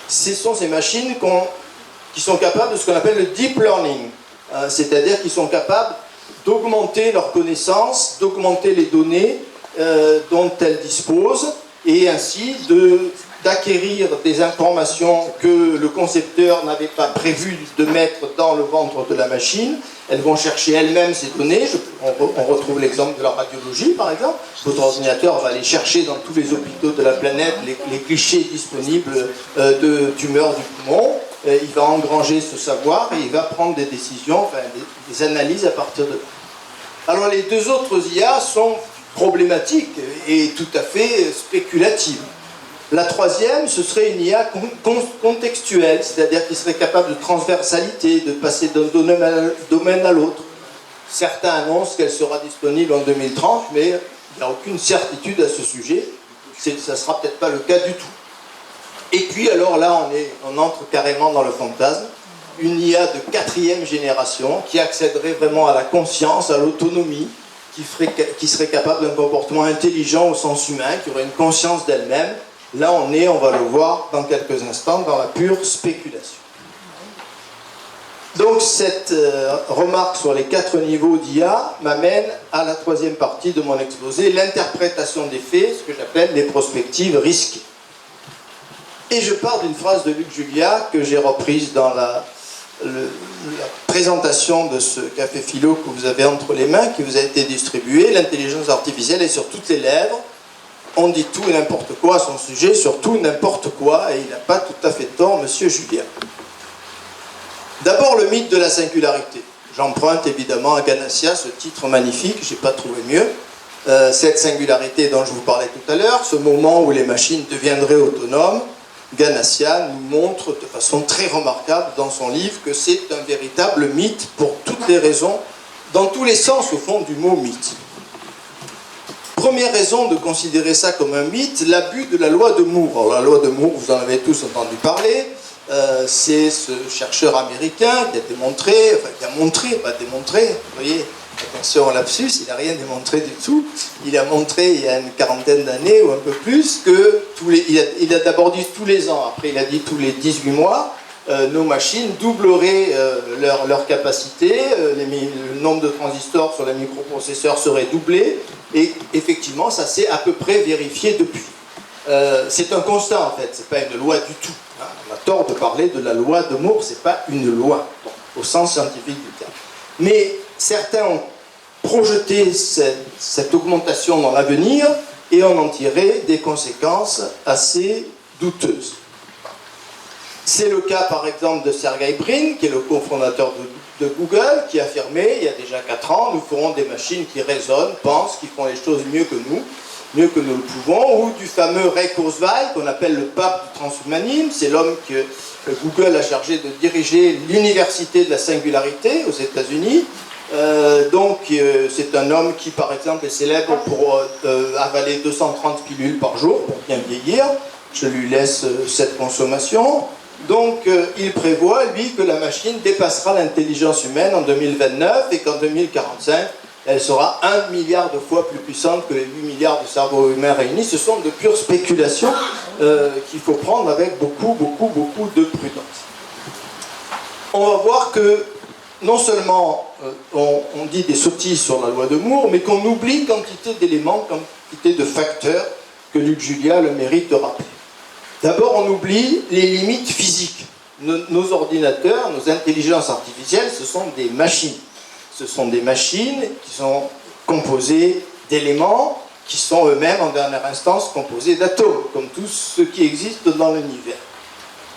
A: ce sont ces machines qui sont capables de ce qu'on appelle le deep learning, c'est-à-dire qu'ils sont capables d'augmenter leurs connaissances, d'augmenter les données dont elles disposent, et ainsi d'acquérir des informations que le concepteur n'avait pas prévu de mettre dans le ventre de la machine. Elles vont chercher elles-mêmes ces données. On retrouve l'exemple de la radiologie, par exemple. Votre ordinateur va aller chercher dans tous les hôpitaux de la planète les clichés disponibles de tumeurs du poumon. Il va engranger ce savoir et il va prendre des décisions, enfin, des analyses à partir de là. Alors les deux autres IA sont problématiques et tout à fait spéculatives. La troisième, ce serait une IA contextuelle, c'est-à-dire qui serait capable de transversalité, de passer d'un domaine à l'autre. Certains annoncent qu'elle sera disponible en 2030, mais il n'y a aucune certitude à ce sujet. Ça ne sera peut-être pas le cas du tout. Et puis alors là, on entre carrément dans le fantasme. Une IA de 4e génération qui accéderait vraiment à la conscience, à l'autonomie, qui serait capable d'un comportement intelligent au sens humain, qui aurait une conscience d'elle-même. Là, on va le voir dans quelques instants, dans la pure spéculation. Donc, cette remarque sur les 4 niveaux d'IA m'amène à la 3e partie de mon exposé, l'interprétation des faits, ce que j'appelle les prospectives risquées. Et je pars d'une phrase de Luc Julia que j'ai reprise dans la présentation de ce café philo que vous avez entre les mains, qui vous a été distribué. L'intelligence artificielle est sur toutes les lèvres. On dit tout et n'importe quoi à son sujet, surtout n'importe quoi, et il n'a pas tout à fait tort, monsieur Julien. D'abord, le mythe de la singularité. J'emprunte évidemment à Ganassia ce titre magnifique, je n'ai pas trouvé mieux. Cette singularité dont je vous parlais tout à l'heure, ce moment où les machines deviendraient autonomes, Ganassia nous montre de façon très remarquable dans son livre que c'est un véritable mythe pour toutes les raisons, dans tous les sens au fond du mot mythe. Première raison de considérer ça comme un mythe, l'abus de la loi de Moore. Alors, la loi de Moore, vous en avez tous entendu parler, c'est ce chercheur américain qui a démontré, pas démontré, vous voyez, attention au lapsus, il n'a rien démontré du tout, il a montré il y a une quarantaine d'années ou un peu plus que il a d'abord dit tous les ans, après il a dit tous les 18 mois, nos machines doubleraient leur capacité, le nombre de transistors sur les microprocesseurs serait doublé, et effectivement ça s'est à peu près vérifié depuis. C'est un constat en fait, c'est pas une loi du tout. Hein. On a tort de parler de la loi de Moore, c'est pas une loi, bon, au sens scientifique du terme. Mais certains ont projeté cette augmentation dans l'avenir et on en tirait des conséquences assez douteuses. C'est le cas par exemple de Sergey Brin, qui est le cofondateur de Google, qui affirmait il y a déjà 4 ans, nous ferons des machines qui raisonnent, pensent, qui font les choses mieux que nous le pouvons, ou du fameux Ray Kurzweil, qu'on appelle le pape du transhumanisme, c'est l'homme que Google a chargé de diriger l'université de la singularité aux États-Unis. C'est un homme qui, par exemple, est célèbre pour avaler 230 pilules par jour pour bien vieillir. Je lui laisse cette consommation. Donc, il prévoit, lui, que la machine dépassera l'intelligence humaine en 2029 et qu'en 2045, elle sera 1 milliard de fois plus puissante que les 8 milliards de cerveaux humains réunis. Ce sont de pures spéculations qu'il faut prendre avec beaucoup de prudence. On va voir que non seulement on dit des sottises sur la loi de Moore, mais qu'on oublie quantité d'éléments, quantité de facteurs que Luc Julia a le mérite de rappeler. D'abord, on oublie les limites physiques. Nos ordinateurs, nos intelligences artificielles, ce sont des machines. Ce sont des machines qui sont composées d'éléments qui sont eux-mêmes, en dernière instance, composés d'atomes, comme tout ce qui existe dans l'univers.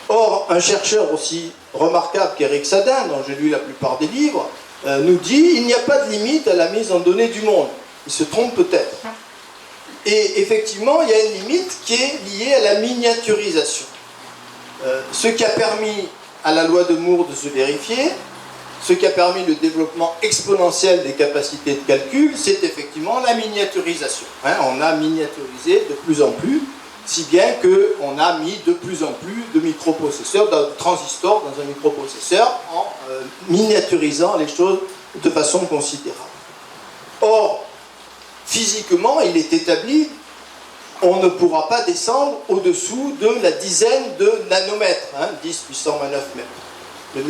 A: Or, un chercheur aussi remarquable qu'Éric Sadin, dont j'ai lu la plupart des livres, nous dit il n'y a pas de limite à la mise en données du monde. Il se trompe peut-être. Et effectivement, il y a une limite qui est liée à la miniaturisation. Ce qui a permis à la loi de Moore de se vérifier, ce qui a permis le développement exponentiel des capacités de calcul, c'est effectivement la miniaturisation. On a miniaturisé de plus en plus, si bien qu'on a mis de plus en plus de microprocesseurs, de transistors dans un microprocesseur, en miniaturisant les choses de façon considérable. Or, physiquement, il est établi, on ne pourra pas descendre au-dessous de la dizaine de nanomètres, 10 puissance 9 mètres,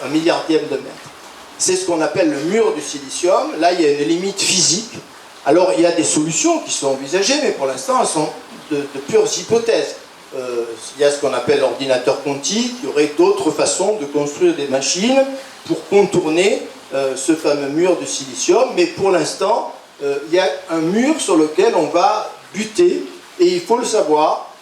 A: un milliardième de mètre. c'est ce qu'on appelle le mur du silicium. Là, il y a une limite physique. Alors, il y a des solutions qui sont envisagées, mais pour l'instant, elles sont de pures hypothèses. Il y a ce qu'on appelle l'ordinateur quantique. Il y aurait d'autres façons de construire des machines pour contourner ce fameux mur de silicium. Mais pour l'instant, il y a un mur sur lequel on va buter, et il faut le savoir,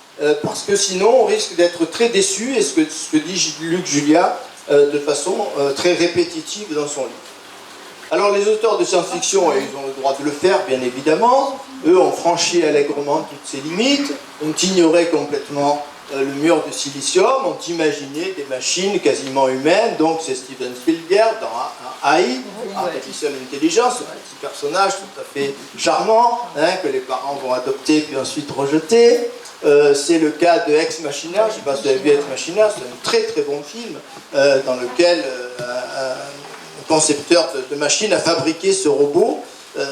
A: parce que sinon, on risque d'être très déçu, et ce que dit Luc Julia, de façon très répétitive dans son livre. Alors les auteurs de science-fiction, ils ont le droit de le faire, bien évidemment. Eux ont franchi allègrement toutes ces limites, ont ignoré complètement le mur de silicium, ont imaginé des machines quasiment humaines. Donc c'est Steven Spielberg dans AI, Artificial Intelligence, ce petit personnage tout à fait charmant, que les parents vont adopter puis ensuite rejeter. C'est le cas de Ex Machina, je ne sais pas si vous avez vu Ex Machina, c'est un très très bon film dans lequel un concepteur de machine a fabriqué ce robot,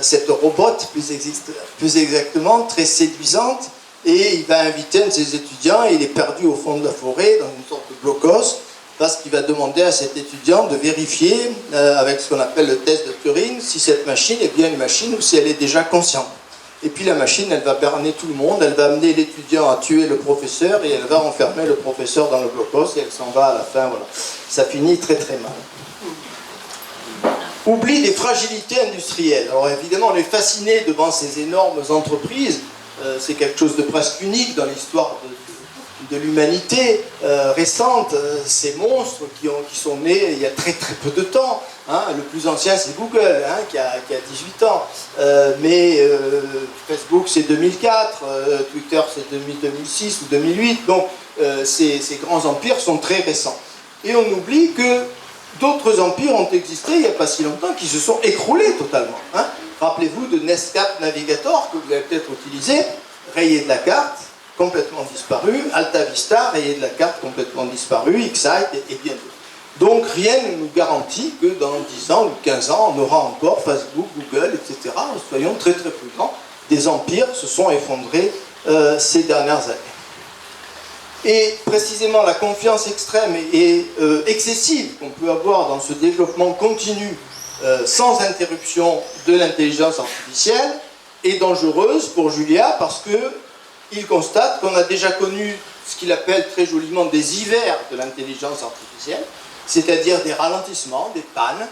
A: cette robote plus exactement, très séduisante, et il va inviter un de ses étudiants et il est perdu au fond de la forêt dans une sorte de blocos parce qu'il va demander à cet étudiant de vérifier avec ce qu'on appelle le test de Turing si cette machine est bien une machine ou si elle est déjà consciente. Et puis la machine, elle va berner tout le monde, elle va amener l'étudiant à tuer le professeur et elle va enfermer le professeur dans le blocos et elle s'en va à la fin, voilà. Ça finit très très mal. Oubli des fragilités industrielles. Alors évidemment, on est fasciné devant ces énormes entreprises, c'est quelque chose de presque unique dans l'histoire de l'humanité récente, ces monstres qui sont nés il y a très très peu de temps. Le plus ancien c'est Google, qui a 18 ans, mais Facebook c'est 2004, Twitter c'est 2006 ou 2008, donc ces grands empires sont très récents. Et on oublie que d'autres empires ont existé il n'y a pas si longtemps qui se sont écroulés totalement. Rappelez-vous de Netscape Navigator que vous avez peut-être utilisé, rayé de la carte, complètement disparu, Alta Vista, rayé de la carte, complètement disparu, Excite et bien d'autres. Donc rien ne nous garantit que dans 10 ans ou 15 ans, on aura encore Facebook, Google, etc. Soyons très très prudents. Des empires se sont effondrés ces dernières années. Et précisément la confiance extrême et excessive qu'on peut avoir dans ce développement continu sans interruption de l'intelligence artificielle est dangereuse pour Julia parce qu'il constate qu'on a déjà connu ce qu'il appelle très joliment des hivers de l'intelligence artificielle, c'est-à-dire des ralentissements, des pannes.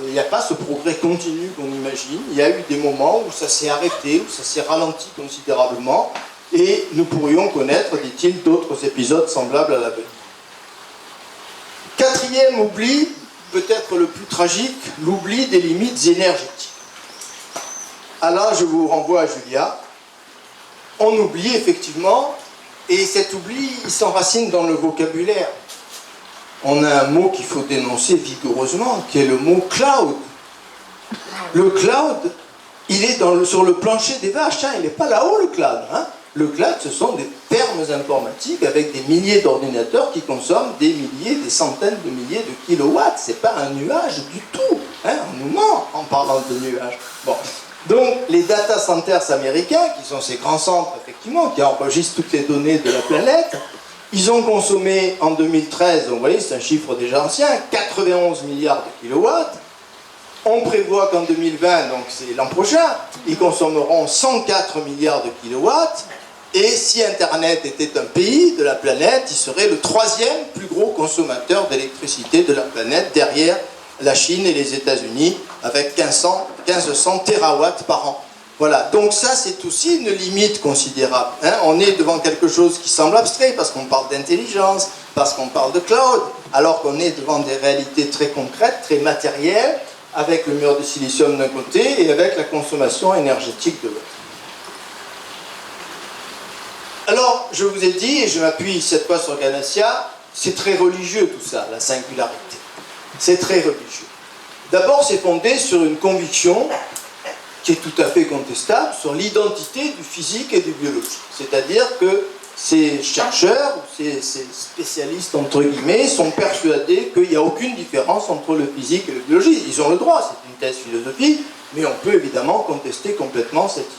A: Il n'y a pas ce progrès continu qu'on imagine. Il y a eu des moments où ça s'est arrêté, où ça s'est ralenti considérablement, et nous pourrions connaître, dit-il, d'autres épisodes semblables à l'avenir. Quatrième oubli, peut-être le plus tragique, l'oubli des limites énergétiques. Alors je vous renvoie à Julia. On oublie effectivement, et cet oubli il s'enracine dans le vocabulaire. On a un mot qu'il faut dénoncer vigoureusement, qui est le mot cloud. Le cloud, il est sur le plancher des vaches, il n'est pas là-haut le cloud. Le cloud, ce sont des fermes informatiques avec des milliers d'ordinateurs qui consomment des milliers, des centaines de milliers de kilowatts. Ce n'est pas un nuage du tout. On nous ment en parlant de nuage. Bon. Donc, les data centers américains, qui sont ces grands centres, effectivement, qui enregistrent toutes les données de la planète, ils ont consommé en 2013, vous voyez, c'est un chiffre déjà ancien, 91 milliards de kilowatts. On prévoit qu'en 2020, donc c'est l'an prochain, ils consommeront 104 milliards de kilowatts. Et si Internet était un pays de la planète, il serait le 3e plus gros consommateur d'électricité de la planète, derrière la Chine et les États-Unis, avec 1500 terawatts par an. Voilà, donc ça c'est aussi une limite considérable. On est devant quelque chose qui semble abstrait, parce qu'on parle d'intelligence, parce qu'on parle de cloud, alors qu'on est devant des réalités très concrètes, très matérielles, avec le mur de silicium d'un côté et avec la consommation énergétique de l'autre. Alors, je vous ai dit, et je m'appuie cette fois sur Ganassia, c'est très religieux tout ça, la singularité. C'est très religieux. D'abord, c'est fondé sur une conviction qui est tout à fait contestable, sur l'identité du physique et du biologique. C'est-à-dire que ces chercheurs, ces spécialistes entre guillemets, sont persuadés qu'il n'y a aucune différence entre le physique et le biologique. Ils ont le droit, c'est une thèse philosophique, mais on peut évidemment contester complètement cette idée.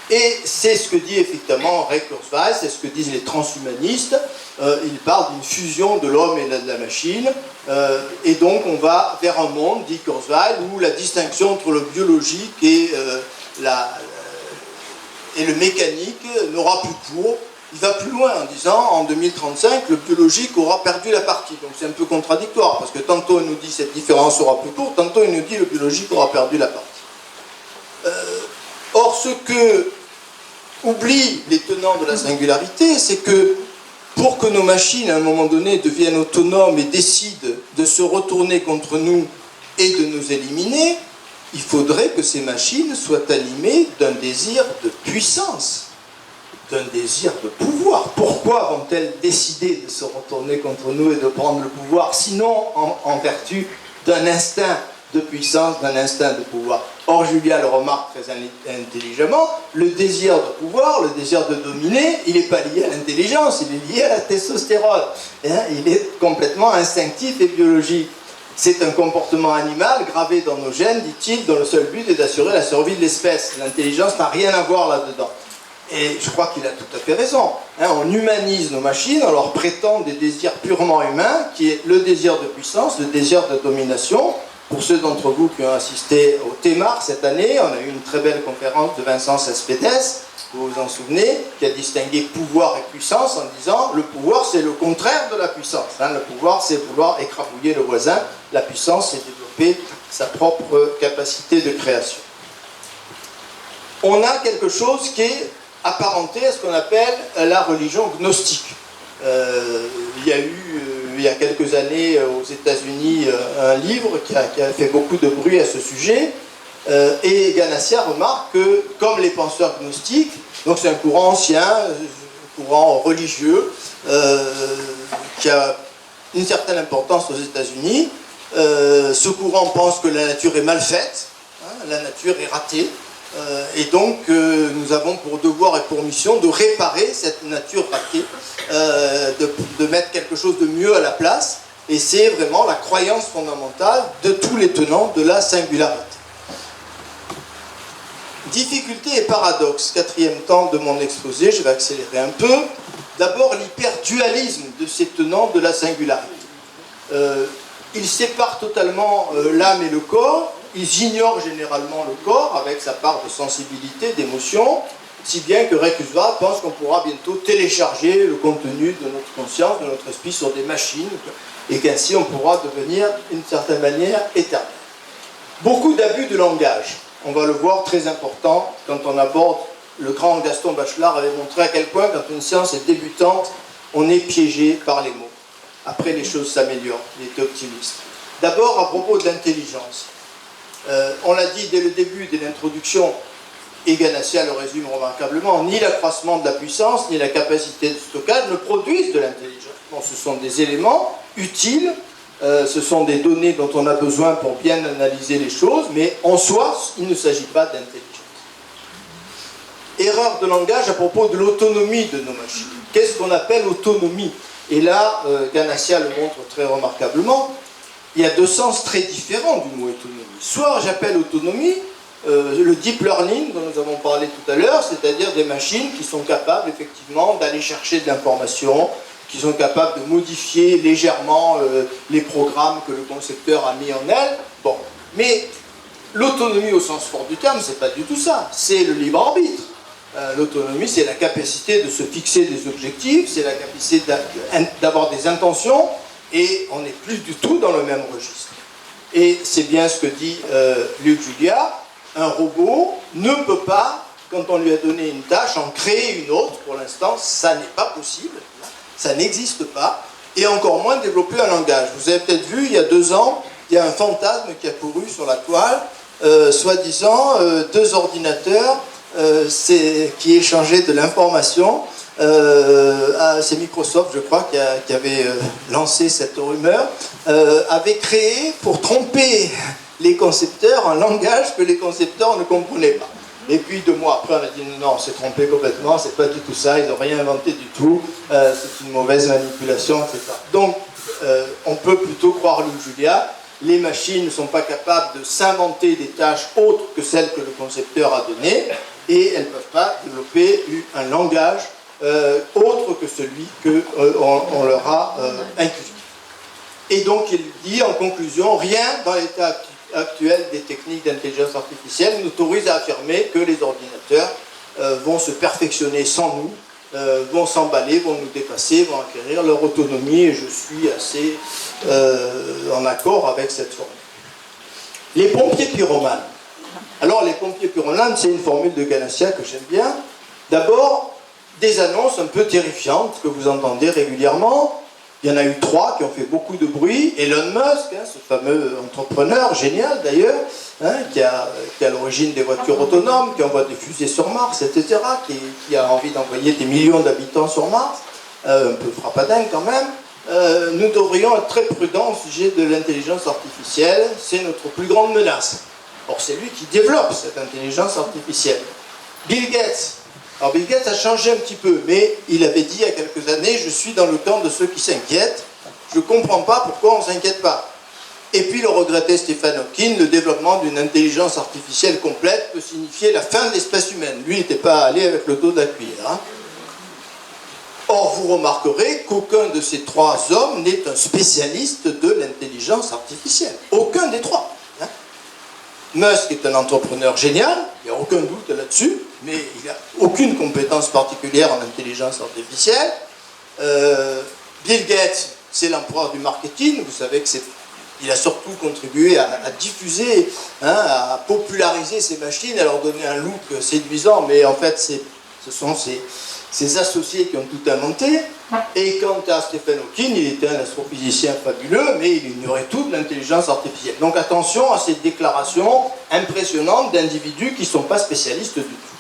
A: Et c'est ce que dit effectivement Ray Kurzweil, c'est ce que disent les transhumanistes. Ils parlent d'une fusion de l'homme et de la machine. Et donc on va vers un monde, dit Kurzweil, où la distinction entre le biologique et le mécanique n'aura plus cours. Il va plus loin en disant, en 2035, le biologique aura perdu la partie. Donc c'est un peu contradictoire, parce que tantôt il nous dit cette différence aura plus court, tantôt il nous dit le biologique aura perdu la partie. Or, ce que oublient les tenants de la singularité, c'est que pour que nos machines, à un moment donné, deviennent autonomes et décident de se retourner contre nous et de nous éliminer, il faudrait que ces machines soient animées d'un désir de puissance, d'un désir de pouvoir. Pourquoi vont-elles décider de se retourner contre nous et de prendre le pouvoir, sinon en vertu d'un instinct de puissance, d'un instinct de pouvoir? Or, Julia le remarque très intelligemment, le désir de pouvoir, le désir de dominer, il n'est pas lié à l'intelligence, il est lié à la testostérone. Il est complètement instinctif et biologique. C'est un comportement animal gravé dans nos gènes, dit-il, dont le seul but est d'assurer la survie de l'espèce. L'intelligence n'a rien à voir là-dedans. Et je crois qu'il a tout à fait raison. On humanise nos machines, on leur prétend des désirs purement humains, qui est le désir de puissance, le désir de domination. Pour ceux d'entre vous qui ont assisté au TEMAR cette année, on a eu une très belle conférence de Vincent Cespedes, vous vous en souvenez, qui a distingué pouvoir et puissance en disant le pouvoir c'est le contraire de la puissance. Le pouvoir c'est vouloir écrabouiller le voisin, la puissance c'est développer sa propre capacité de création. On a quelque chose qui est apparenté à ce qu'on appelle la religion gnostique. Il y a eu, il y a quelques années aux États-Unis, un livre qui a fait beaucoup de bruit à ce sujet, et Ganassia remarque que, comme les penseurs gnostiques, donc c'est un courant ancien, un courant religieux, qui a une certaine importance aux États-Unis, ce courant pense que la nature est mal faite, la nature est ratée, et donc nous avons pour devoir et pour mission de réparer cette nature ratée, de mettre quelque chose de mieux à la place, et c'est vraiment la croyance fondamentale de tous les tenants de la singularité. Difficulté et paradoxe, quatrième temps de mon exposé, je vais accélérer un peu. D'abord l'hyperdualisme de ces tenants de la singularité. Ils séparent totalement l'âme et le corps. Ils ignorent généralement le corps avec sa part de sensibilité, d'émotion, si bien que Ray Kurzweil pense qu'on pourra bientôt télécharger le contenu de notre conscience, de notre esprit sur des machines, et qu'ainsi on pourra devenir, d'une certaine manière, éternel. Beaucoup d'abus de langage, on va le voir, très important quand on aborde, le grand Gaston Bachelard avait montré à quel point, quand une science est débutante, on est piégé par les mots. Après, les choses s'améliorent, il était optimiste. D'abord, à propos de l'intelligence. On l'a dit dès le début, dès l'introduction, et Ganassia le résume remarquablement, ni l'accroissement de la puissance, ni la capacité de stockage ne produisent de l'intelligence. Bon, ce sont des éléments utiles, ce sont des données dont on a besoin pour bien analyser les choses, mais en soi, il ne s'agit pas d'intelligence. Erreur de langage à propos de l'autonomie de nos machines. Qu'est-ce qu'on appelle autonomie? Et là, Ganassia le montre très remarquablement, il y a deux sens très différents du mot autonomie. Soit j'appelle autonomie le deep learning dont nous avons parlé tout à l'heure, c'est-à-dire des machines qui sont capables effectivement d'aller chercher de l'information, qui sont capables de modifier légèrement les programmes que le concepteur a mis en elles. Bon, mais l'autonomie au sens fort du terme, c'est pas du tout ça, c'est le libre arbitre. L'autonomie, c'est la capacité de se fixer des objectifs, c'est la capacité d'avoir des intentions, et on n'est plus du tout dans le même registre. Et c'est bien ce que dit Luc Julia, un robot ne peut pas, quand on lui a donné une tâche, en créer une autre. Pour l'instant, ça n'est pas possible, ça n'existe pas, et encore moins développer un langage. Vous avez peut-être vu, il y a 2 ans, il y a un fantasme qui a couru sur la toile, soi-disant, 2 ordinateurs qui échangeaient de l'information. C'est Microsoft, je crois, qui avait lancé cette rumeur, avait créé, pour tromper les concepteurs, un langage que les concepteurs ne comprenaient pas. Et puis 2 mois après, on a dit non, on s'est trompé complètement, c'est pas du tout ça, ils n'ont rien inventé du tout, c'est une mauvaise manipulation, etc. Donc, on peut plutôt croire Luc Julia, les machines ne sont pas capables de s'inventer des tâches autres que celles que le concepteur a données, et elles ne peuvent pas développer un langage autre que celui qu'on leur a inculqué. Et donc il dit en conclusion, rien dans l'état actuel des techniques d'intelligence artificielle n'autorise à affirmer que les ordinateurs vont se perfectionner sans nous, vont s'emballer, vont nous dépasser, vont acquérir leur autonomie, et je suis assez en accord avec cette formule. Les pompiers pyromanes. Alors les pompiers pyromanes, c'est une formule de Ganassia que j'aime bien. D'abord, des annonces un peu terrifiantes que vous entendez régulièrement. Il y en a eu 3 qui ont fait beaucoup de bruit. Elon Musk, ce fameux entrepreneur, génial d'ailleurs, qui est à l'origine des voitures autonomes, qui envoie des fusées sur Mars, etc., qui a envie d'envoyer des millions d'habitants sur Mars, un peu frappadingue quand même. Nous devrions être très prudents au sujet de l'intelligence artificielle. C'est notre plus grande menace. Or, c'est lui qui développe cette intelligence artificielle. Bill Gates. Alors Bill Gates a changé un petit peu, mais il avait dit il y a quelques années, je suis dans le camp de ceux qui s'inquiètent, je ne comprends pas pourquoi on ne s'inquiète pas. Et puis le regrettait Stephen Hawking, le développement d'une intelligence artificielle complète peut signifier la fin de l'espèce humaine. Lui n'était pas allé avec le dos de la cuillère. Or, vous remarquerez qu'aucun de ces 3 hommes n'est un spécialiste de l'intelligence artificielle. Aucun des 3. Musk est un entrepreneur génial, il n'y a aucun doute là-dessus, mais il n'a aucune compétence particulière en intelligence artificielle. Bill Gates, c'est l'empereur du marketing, vous savez qu'il a surtout contribué à diffuser, à populariser ces machines, à leur donner un look séduisant, mais en fait ce sont ses associés qui ont tout inventé. Et quant à Stephen Hawking, il était un astrophysicien fabuleux, mais il ignorait tout de l'intelligence artificielle. Donc attention à ces déclarations impressionnantes d'individus qui ne sont pas spécialistes du tout.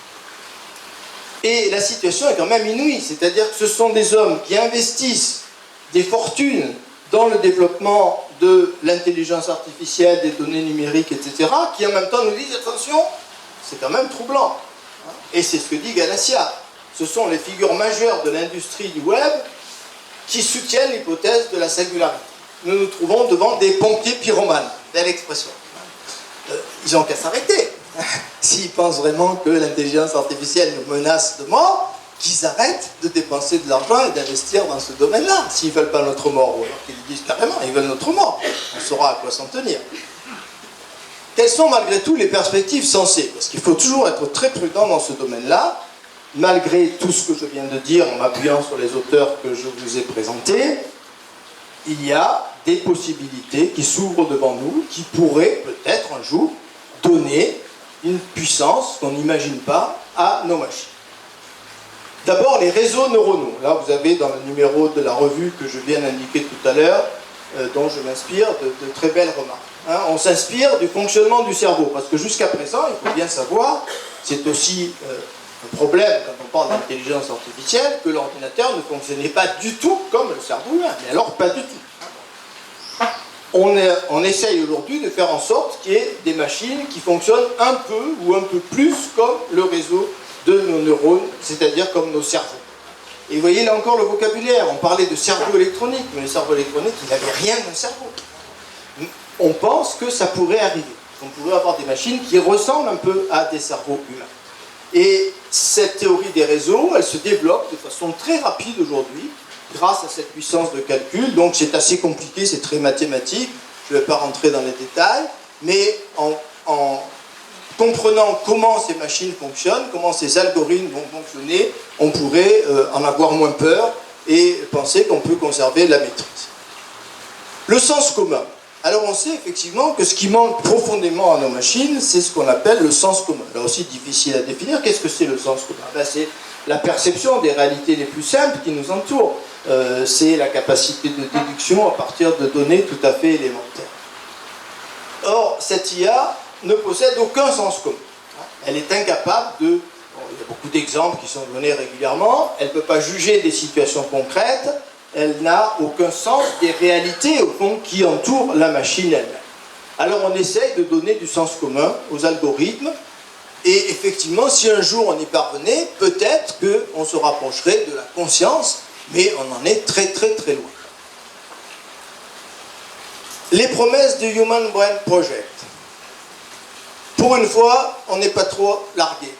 A: Et la situation est quand même inouïe, c'est-à-dire que ce sont des hommes qui investissent des fortunes dans le développement de l'intelligence artificielle, des données numériques, etc., qui en même temps nous disent, attention, c'est quand même troublant. Et c'est ce que dit Ganassia. Ce sont les figures majeures de l'industrie du web qui soutiennent l'hypothèse de la singularité. Nous nous trouvons devant des pompiers pyromanes. Belle expression. Ils n'ont qu'à s'arrêter. S'ils pensent vraiment que l'intelligence artificielle nous menace de mort, qu'ils arrêtent de dépenser de l'argent et d'investir dans ce domaine-là. S'ils ne veulent pas notre mort, ou alors qu'ils disent carrément, ils veulent notre mort. On saura à quoi s'en tenir. Quelles sont malgré tout les perspectives sensées? Parce qu'il faut toujours être très prudent dans ce domaine-là. Malgré tout ce que je viens de dire en m'appuyant sur les auteurs que je vous ai présentés, il y a des possibilités qui s'ouvrent devant nous, qui pourraient peut-être un jour donner une puissance qu'on n'imagine pas à nos machines. D'abord, les réseaux neuronaux. Là, vous avez dans le numéro de la revue que je viens d'indiquer tout à l'heure, dont je m'inspire, de très belles remarques. On s'inspire du fonctionnement du cerveau, parce que jusqu'à présent, il faut bien savoir, c'est aussi un problème quand on parle d'intelligence artificielle, que l'ordinateur ne fonctionnait pas du tout comme le cerveau humain. Mais alors, pas du tout. On essaye aujourd'hui de faire en sorte qu'il y ait des machines qui fonctionnent un peu ou un peu plus comme le réseau de nos neurones, c'est-à-dire comme nos cerveaux. Et vous voyez là encore le vocabulaire, on parlait de cerveau électronique, mais le cerveau électronique, il n'avait rien d'un cerveau. On pense que ça pourrait arriver, qu'on pourrait avoir des machines qui ressemblent un peu à des cerveaux humains. Et cette théorie des réseaux, elle se développe de façon très rapide aujourd'hui, grâce à cette puissance de calcul. Donc c'est assez compliqué, c'est très mathématique, je ne vais pas rentrer dans les détails, mais en comprenant comment ces machines fonctionnent, comment ces algorithmes vont fonctionner, on pourrait en avoir moins peur et penser qu'on peut conserver la maîtrise. Le sens commun. Alors on sait effectivement que ce qui manque profondément à nos machines, c'est ce qu'on appelle le sens commun. Là aussi difficile à définir. Qu'est-ce que c'est le sens commun? C'est la perception des réalités les plus simples qui nous entourent. C'est la capacité de déduction à partir de données tout à fait élémentaires. Or, cette IA ne possède aucun sens commun. Elle est incapable de... Bon, il y a beaucoup d'exemples qui sont donnés régulièrement. Elle ne peut pas juger des situations concrètes. Elle n'a aucun sens des réalités, au fond, qui entourent la machine elle-même. Alors on essaye de donner du sens commun aux algorithmes, et effectivement, si un jour on y parvenait, peut-être qu'on se rapprocherait de la conscience, mais on en est très très très loin. Les promesses du Human Brain Project. Pour une fois, on n'est pas trop largué.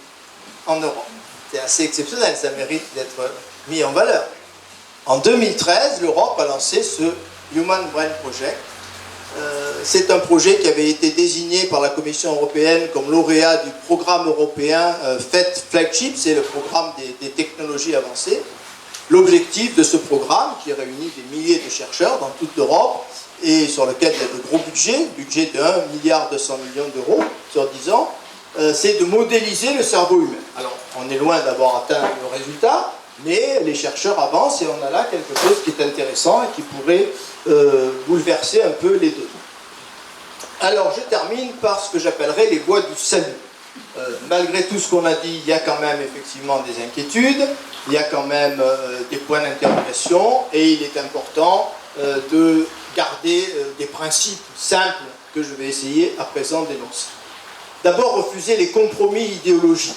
A: en Europe. C'est assez exceptionnel, ça mérite d'être mis en valeur. En 2013, l'Europe a lancé ce Human Brain Project. C'est un projet qui avait été désigné par la Commission européenne comme lauréat du programme européen FET Flagship, c'est le programme des technologies avancées. L'objectif de ce programme, qui réunit des milliers de chercheurs dans toute l'Europe et sur lequel il y a de gros budget de 1,2 milliard d'euros sur 10 ans, c'est de modéliser le cerveau humain. Alors, on est loin d'avoir atteint le résultat, mais les chercheurs avancent et on a là quelque chose qui est intéressant et qui pourrait bouleverser un peu les données. Alors, je termine par ce que j'appellerais les voies du salut. Malgré tout ce qu'on a dit, il y a quand même effectivement des inquiétudes, il y a quand même des points d'interrogation et il est important de garder des principes simples que je vais essayer à présent d'énoncer. D'abord, refuser les compromis idéologiques.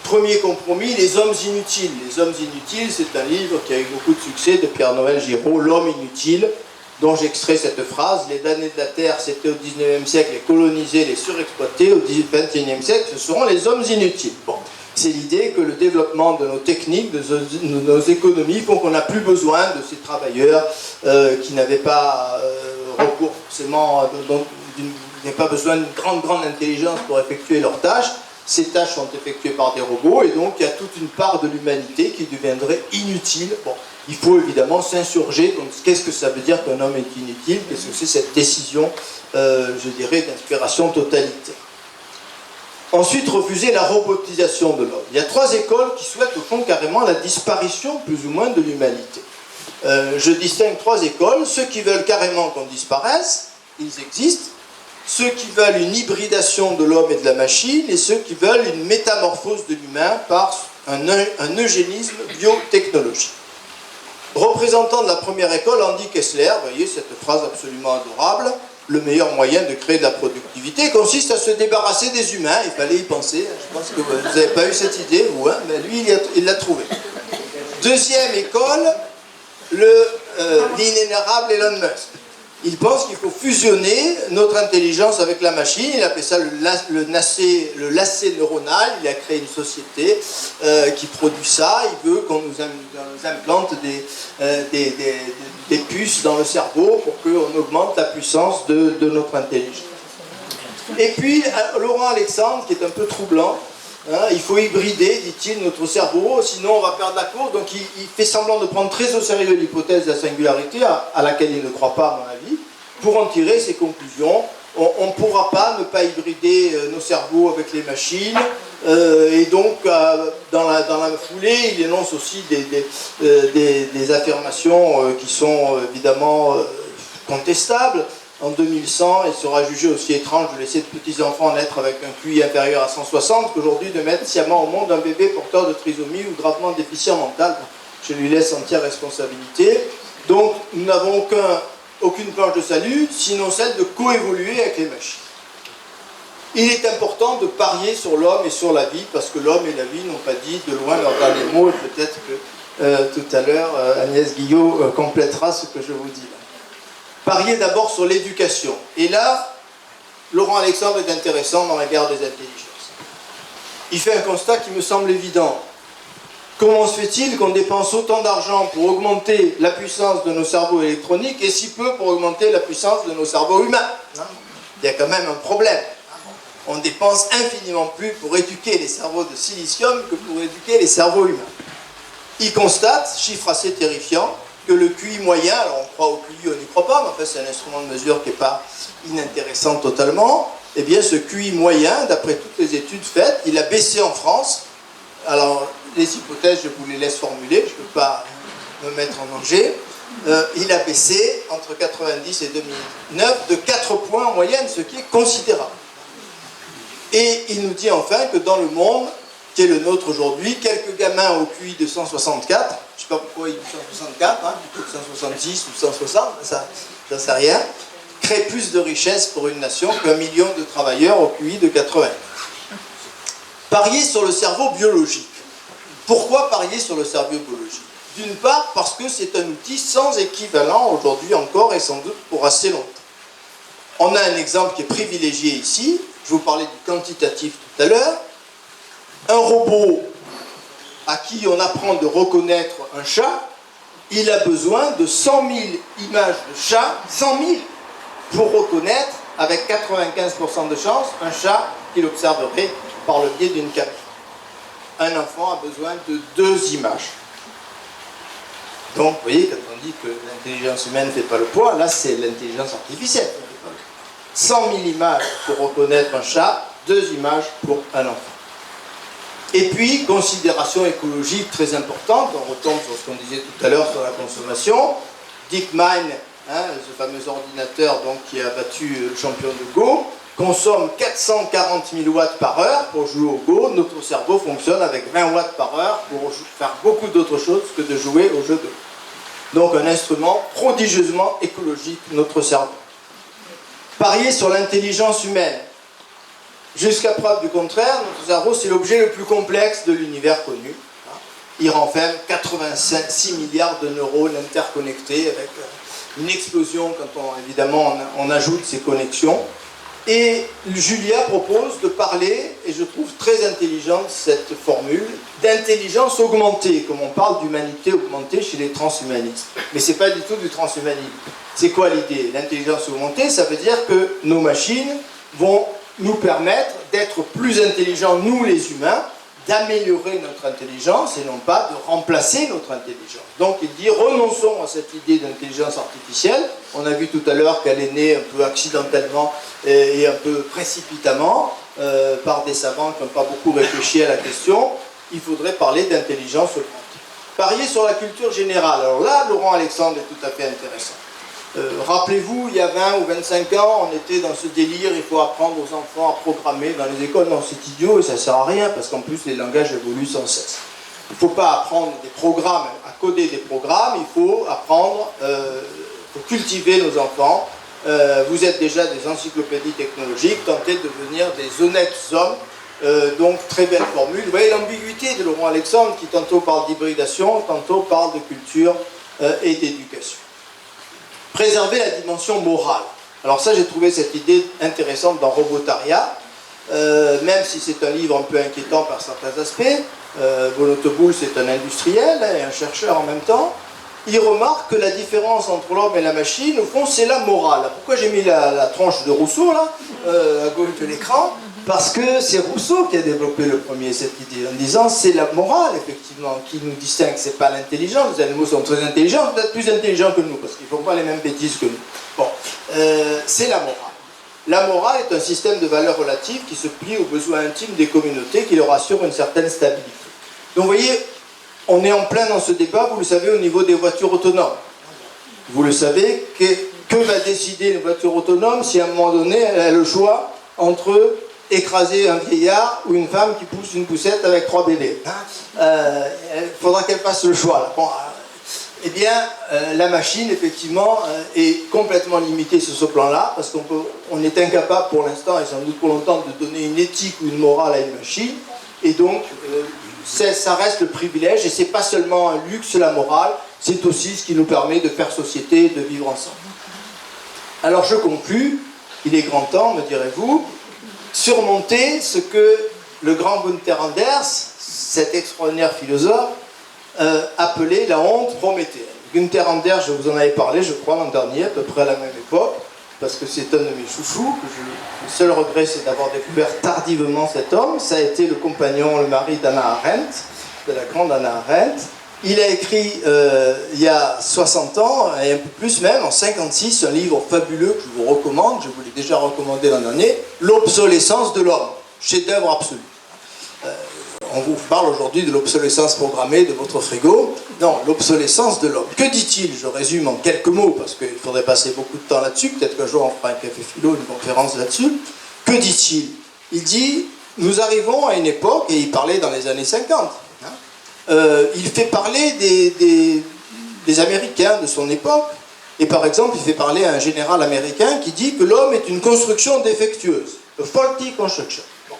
A: Premier compromis, les hommes inutiles. Les hommes inutiles, c'est un livre qui a eu beaucoup de succès de Pierre-Noël Giraud, L'homme inutile, dont j'extrais cette phrase. Les damnés de la Terre, c'était au 19e siècle, les colonisés, les surexploités. Au 21e siècle, ce seront les hommes inutiles. Bon, c'est l'idée que le développement de nos techniques, de nos économies, font qu'on n'a plus besoin de ces travailleurs qui n'avaient pas recours forcément, n'avaient pas besoin d'une grande intelligence pour effectuer leurs tâches. Ces tâches sont effectuées par des robots et donc il y a toute une part de l'humanité qui deviendrait inutile. Bon, il faut évidemment s'insurger. Donc qu'est-ce que ça veut dire qu'un homme est inutile? Qu'est-ce que c'est cette décision, je dirais, d'inspiration totalitaire? Ensuite, refuser la robotisation de l'homme. Il y a 3 écoles qui souhaitent au fond carrément la disparition plus ou moins de l'humanité. Je distingue 3 écoles. Ceux qui veulent carrément qu'on disparaisse, ils existent. Ceux qui veulent une hybridation de l'homme et de la machine, et ceux qui veulent une métamorphose de l'humain par un eugénisme biotechnologique. Représentant de la première école, Andy Kessler, vous voyez cette phrase absolument adorable, le meilleur moyen de créer de la productivité consiste à se débarrasser des humains. Il fallait y penser, je pense que vous n'avez pas eu cette idée, vous, hein, mais lui, il l'a trouvé. Deuxième école, l'inénarrable Elon Musk. Il pense qu'il faut fusionner notre intelligence avec la machine. Il appelle ça le lacet neuronal. Il a créé une société qui produit ça. Il veut qu'on nous implante des puces dans le cerveau pour qu'on augmente la puissance de notre intelligence. Et puis, Laurent Alexandre, qui est un peu troublant, hein, il faut hybrider, dit-il, notre cerveau, sinon on va perdre la course. Donc il fait semblant de prendre très au sérieux l'hypothèse de la singularité, à laquelle il ne croit pas, à mon avis, pour en tirer ses conclusions. On ne pourra pas ne pas hybrider nos cerveaux avec les machines, et donc dans la foulée, il énonce aussi des affirmations qui sont évidemment contestables. En 2100, il sera jugé aussi étrange de laisser de petits enfants naître avec un QI inférieur à 160 qu'aujourd'hui de mettre sciemment au monde un bébé porteur de trisomie ou gravement déficient mental. Je lui laisse entière responsabilité. Donc nous n'avons aucune planche de salut, sinon celle de coévoluer avec les machines. Il est important de parier sur l'homme et sur la vie, parce que l'homme et la vie n'ont pas dit de loin leurs derniers mots, et peut-être que tout à l'heure Agnès Guillot complétera ce que je vous dis là. Parier d'abord sur l'éducation. Et là, Laurent Alexandre est intéressant dans la guerre des intelligences. Il fait un constat qui me semble évident. Comment se fait-il qu'on dépense autant d'argent pour augmenter la puissance de nos cerveaux électroniques et si peu pour augmenter la puissance de nos cerveaux humains? Il y a quand même un problème. On dépense infiniment plus pour éduquer les cerveaux de silicium que pour éduquer les cerveaux humains. Il constate, chiffre assez terrifiant, que le QI moyen, alors on croit au QI, on n'y croit pas, mais en fait c'est un instrument de mesure qui n'est pas inintéressant totalement, eh bien ce QI moyen, d'après toutes les études faites, il a baissé en France. Alors les hypothèses, je vous les laisse formuler, je ne peux pas me mettre en danger. Il a baissé entre 90 et 2009 de 4 points en moyenne, ce qui est considérable. Et il nous dit enfin que dans le monde qui est le nôtre aujourd'hui, quelques gamins au QI de 164, je ne sais pas pourquoi il dit 164, hein, plutôt que 166 ou 160, ça ne sait rien, créent plus de richesse pour une nation qu'1 million de travailleurs au QI de 80. Parier sur le cerveau biologique. Pourquoi parier sur le cerveau biologique? D'une part, parce que c'est un outil sans équivalent aujourd'hui encore et sans doute pour assez longtemps. On a un exemple qui est privilégié ici. Je vous parlais du quantitatif tout à l'heure. un robot à qui on apprend de reconnaître un chat, il a besoin de 100 000 images de chat, 100 000, pour reconnaître, avec 95% de chance, un chat qu'il observerait par le biais d'une caméra. Un enfant a besoin de 2 images. Donc, vous voyez, quand on dit que l'intelligence humaine ne fait pas le poids, là, c'est l'intelligence artificielle. 100 000 images pour reconnaître un chat, 2 images pour un enfant. Et puis, considération écologique très importante, on retombe sur ce qu'on disait tout à l'heure sur la consommation. DeepMind, ce fameux ordinateur donc, qui a battu le champion de Go, consomme 440 000 watts par heure pour jouer au Go. Notre cerveau fonctionne avec 20 watts par heure pour faire beaucoup d'autres choses que de jouer au jeu de Go. Donc un instrument prodigieusement écologique, notre cerveau. Parier sur l'intelligence humaine. Jusqu'à preuve du contraire, notre cerveau, c'est l'objet le plus complexe de l'univers connu. Il renferme 86 milliards de neurones interconnectés avec une explosion quand évidemment on ajoute ces connexions. Et Julia propose de parler, et je trouve très intelligente cette formule, d'intelligence augmentée, comme on parle d'humanité augmentée chez les transhumanistes. Mais ce n'est pas du tout du transhumanisme. C'est quoi l'idée? L'intelligence augmentée, ça veut dire que nos machines vont nous permettre d'être plus intelligents, nous les humains, d'améliorer notre intelligence et non pas de remplacer notre intelligence. Donc il dit renonçons à cette idée d'intelligence artificielle. On a vu tout à l'heure qu'elle est née un peu accidentellement et un peu précipitamment par des savants qui n'ont pas beaucoup réfléchi à la question. Il faudrait parler d'intelligence augmentée. Parier sur la culture générale. Alors là, Laurent Alexandre est tout à fait intéressant. Rappelez-vous, il y a 20 ou 25 ans, on était dans ce délire, il faut apprendre aux enfants à programmer dans les écoles. Non, c'est idiot et ça ne sert à rien, parce qu'en plus, les langages évoluent sans cesse. Il ne faut pas apprendre des programmes, à coder des programmes, il faut apprendre, il faut cultiver nos enfants. Vous êtes déjà des encyclopédies technologiques, tentez de devenir des honnêtes hommes. Donc, très belle formule. Vous voyez l'ambiguïté de Laurent Alexandre, qui tantôt parle d'hybridation, tantôt parle de culture et d'éducation. Préserver la dimension morale. Alors ça, j'ai trouvé cette idée intéressante dans Robotaria, même si c'est un livre un peu inquiétant par certains aspects. Bonotobul, c'est un industriel et un chercheur en même temps. Il remarque que la différence entre l'homme et la machine, au fond, c'est la morale. Pourquoi j'ai mis la tronche de Rousseau, là, à gauche de l'écran? Parce que c'est Rousseau qui a développé le premier cette idée, en disant c'est la morale, effectivement, qui nous distingue, c'est pas l'intelligence. Les animaux sont très intelligents, peut-être plus intelligents que nous, parce qu'ils ne font pas les mêmes bêtises que nous. Bon, c'est la morale. La morale est un système de valeurs relatives qui se plie aux besoins intimes des communautés, qui leur assure une certaine stabilité. Donc, vous voyez, on est en plein dans ce débat, vous le savez, au niveau des voitures autonomes. Vous le savez, que va décider une voiture autonome si à un moment donné, elle a le choix entre écraser un vieillard ou une femme qui pousse une poussette avec 3 bébés. Il faudra qu'elle fasse le choix. Là. Bon, eh bien, la machine, effectivement, est complètement limitée sur ce plan-là, parce qu'on est incapable pour l'instant, et sans doute pour longtemps, de donner une éthique ou une morale à une machine. Et donc, ça reste le privilège, et c'est pas seulement un luxe, la morale, c'est aussi ce qui nous permet de faire société et de vivre ensemble. Alors, je conclus. Il est grand temps, me direz-vous, surmonter ce que le grand Gunther Anders, cet extraordinaire philosophe, appelait la honte prométhéenne. Gunther Anders, je vous en avais parlé, je crois, l'an dernier, à peu près à la même époque, parce que c'est un de mes chouchous. Le seul regret, c'est d'avoir découvert tardivement cet homme. Ça a été le compagnon, le mari d'Anna Arendt, de la grande Anna Arendt. Il a écrit, il y a 60 ans, et un peu plus même, en 56, un livre fabuleux que je vous recommande, je vous l'ai déjà recommandé l'an dernier, L'obsolescence de l'homme, chef-d'œuvre absolu. On vous parle aujourd'hui de l'obsolescence programmée de votre frigo. Non, l'obsolescence de l'homme. Que dit-il? Je résume en quelques mots, parce qu'il faudrait passer beaucoup de temps là-dessus, peut-être qu'un jour on fera un café philo, une conférence là-dessus. Que dit-il? Il dit, nous arrivons à une époque, et il parlait dans les années 50, il fait parler des Américains de son époque, et par exemple, il fait parler à un général américain qui dit que l'homme est une construction défectueuse, a faulty construction. Bon.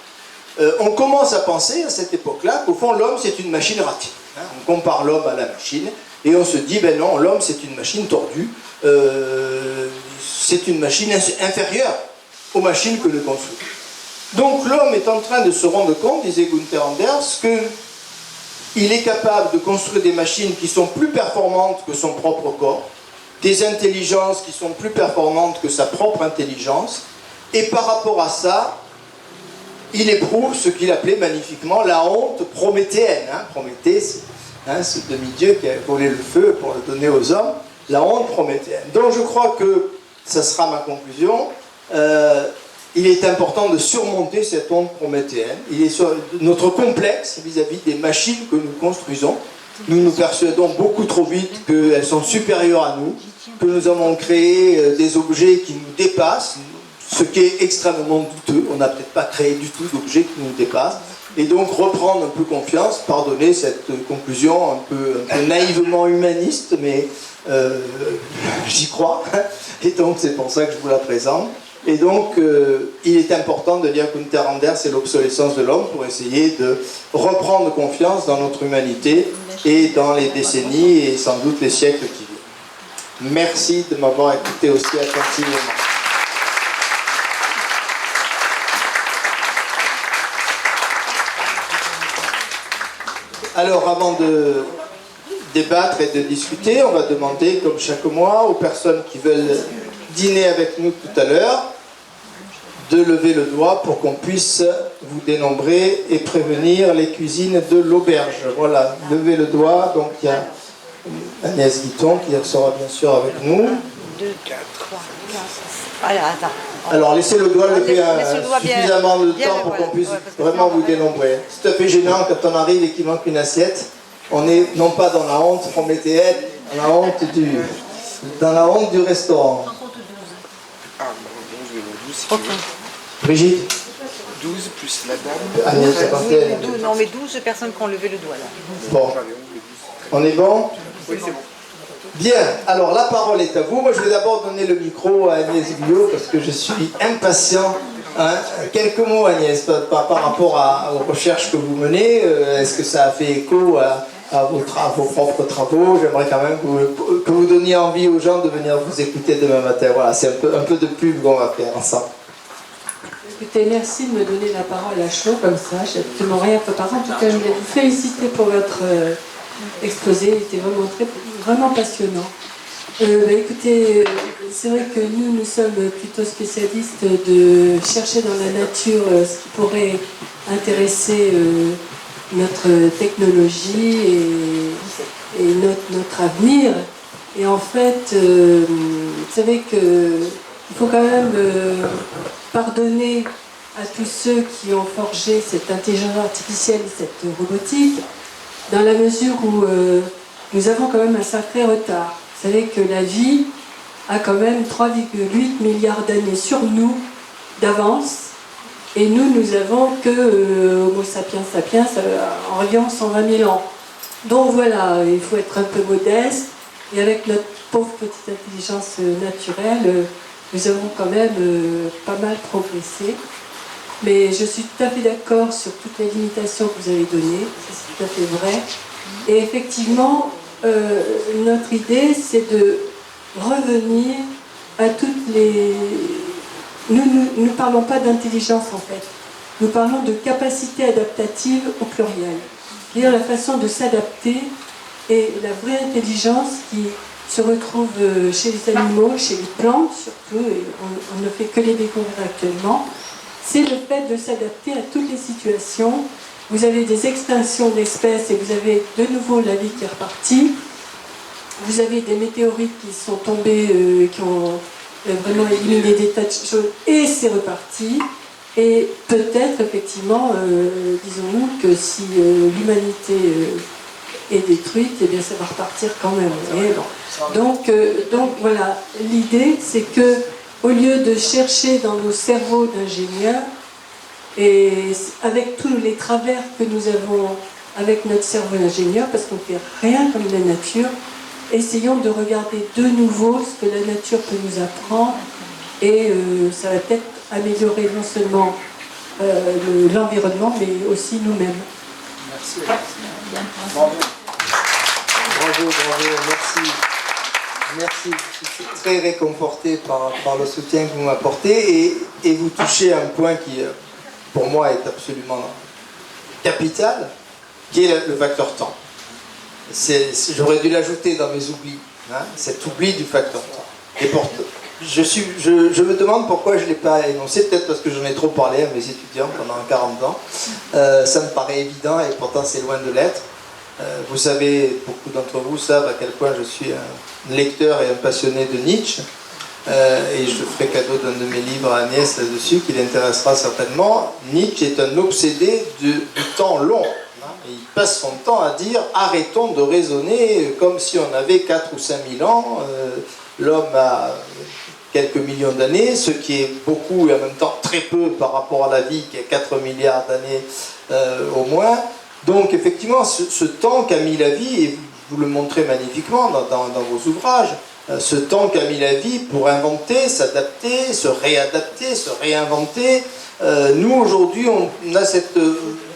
A: On commence à penser à cette époque-là qu'au fond, l'homme c'est une machine ratée. On compare l'homme à la machine, et on se dit, ben non, l'homme c'est une machine tordue, c'est une machine inférieure aux machines que nous construisons. Donc l'homme est en train de se rendre compte, disait Gunther Anders, qu'il est capable de construire des machines qui sont plus performantes que son propre corps, des intelligences qui sont plus performantes que sa propre intelligence, et par rapport à ça, il éprouve ce qu'il appelait magnifiquement la honte prométhéenne. Prométhée, ce demi-dieu qui a volé le feu pour le donner aux hommes, la honte prométhéenne. Donc je crois que ça sera ma conclusion. Il est important de surmonter cette honte prométhéenne. Il est notre complexe vis-à-vis des machines que nous construisons. Nous nous persuadons beaucoup trop vite qu'elles sont supérieures à nous, que nous avons créé des objets qui nous dépassent, ce qui est extrêmement douteux. On n'a peut-être pas créé du tout d'objets qui nous dépassent. Et donc reprendre un peu confiance, pardonnez cette conclusion un peu naïvement humaniste, mais j'y crois. Et donc c'est pour ça que je vous la présente. Et donc, il est important de lire Gunther Anders et l'obsolescence de l'homme pour essayer de reprendre confiance dans notre humanité et dans les décennies et sans doute les siècles qui viennent. Merci de m'avoir écouté aussi attentivement. Alors, avant de débattre et de discuter, on va demander, comme chaque mois, aux personnes qui veulent dîner avec nous tout à l'heure, de lever le doigt pour qu'on puisse vous dénombrer et prévenir les cuisines de l'auberge. Voilà, levez le doigt. Donc il y a Agnès Guiton qui sera bien sûr avec nous.
C: 2, 4, 3, 4, 5.
A: Alors laissez le doigt lever suffisamment de
C: bien
A: temps pour qu'on puisse
C: voilà,
A: vraiment vous dénombrer. C'est tout à fait gênant quand on arrive et qu'il manque une assiette. On n'est non pas dans la honte prométhéenne, dans la honte du restaurant.
B: Ah, bon, je vais au 12 si tu veux.
A: Brigitte
B: 12 plus la dame.
A: Agnès Chapantel.
C: 12, non, mais 12 personnes qui ont levé le doigt là.
A: Bon, on est bon?
B: Oui, c'est bon.
A: Bien, alors la parole est à vous. Moi je vais d'abord donner le micro à Agnès Guyot parce que je suis impatient. Quelques mots Agnès, par rapport aux recherches que vous menez. Est-ce que ça a fait écho à vos propres travaux? J'aimerais quand même que vous donniez envie aux gens de venir vous écouter demain matin. Voilà, c'est un peu de pub qu'on va faire ensemble.
D: Écoutez, merci de me donner la parole à chaud comme ça. J'ai absolument rien préparé. En tout cas, je voulais vous féliciter pour votre exposé. Il était vraiment passionnant. Écoutez, c'est vrai que nous sommes plutôt spécialistes de chercher dans la nature ce qui pourrait intéresser notre technologie et notre avenir. Et en fait, vous savez qu'il faut quand même pardonner à tous ceux qui ont forgé cette intelligence artificielle et cette robotique, dans la mesure où nous avons quand même un sacré retard. Vous savez que la vie a quand même 3,8 milliards d'années sur nous d'avance, et nous avons que Homo sapiens sapiens environ 120 000 ans. Donc voilà, il faut être un peu modeste, et avec notre pauvre petite intelligence naturelle, nous avons quand même pas mal progressé. Mais je suis tout à fait d'accord sur toutes les limitations que vous avez données, c'est tout à fait vrai. Et effectivement, notre idée, c'est de revenir à toutes les... Nous ne parlons pas d'intelligence en fait, nous parlons de capacité adaptative au pluriel. C'est-à-dire la façon de s'adapter et la vraie intelligence qui se retrouve chez les animaux, chez les plantes surtout, et on ne fait que les découvrir actuellement, c'est le fait de s'adapter à toutes les situations. Vous avez des extinctions d'espèces et vous avez de nouveau la vie qui est repartie. Vous avez des météorites qui sont tombées, qui ont vraiment éliminé des tas de choses, et c'est reparti. Et peut-être, effectivement, disons-nous que si l'humanité est détruite, eh bien ça va repartir quand même. Et bon. Donc voilà, l'idée c'est que au lieu de chercher dans nos cerveaux d'ingénieurs, et avec tous les travers que nous avons avec notre cerveau d'ingénieur, parce qu'on ne fait rien comme la nature, essayons de regarder de nouveau ce que la nature peut nous apprendre, et ça va peut-être améliorer non seulement l'environnement, mais aussi nous-mêmes.
B: Merci. Bravo.
A: Bravo, merci. Merci, je suis très réconforté par le soutien que vous m'apportez et vous touchez un point pour moi est absolument capital, qui est le facteur temps. J'aurais dû l'ajouter dans mes oublis, hein, cet oubli du facteur temps. Et pourtant, je me demande pourquoi je ne l'ai pas énoncé, peut-être parce que j'en ai trop parlé à mes étudiants pendant 40 ans. Ça me paraît évident et pourtant c'est loin de l'être. Vous savez, beaucoup d'entre vous savent à quel point je suis un lecteur et un passionné de Nietzsche. Et je ferai cadeau d'un de mes livres à Agnès là-dessus, qui l'intéressera certainement. Nietzsche est un obsédé du temps long. Il passe son temps à dire « arrêtons de raisonner comme si on avait 4 ou 5 000 ans, l'homme a quelques millions d'années, ce qui est beaucoup et en même temps très peu par rapport à la vie qui a 4 milliards d'années au moins ». Donc effectivement, ce temps qu'a mis la vie, et vous le montrez magnifiquement dans vos ouvrages, ce temps qu'a mis la vie pour inventer, s'adapter, se réadapter, se réinventer. Nous aujourd'hui, on a cet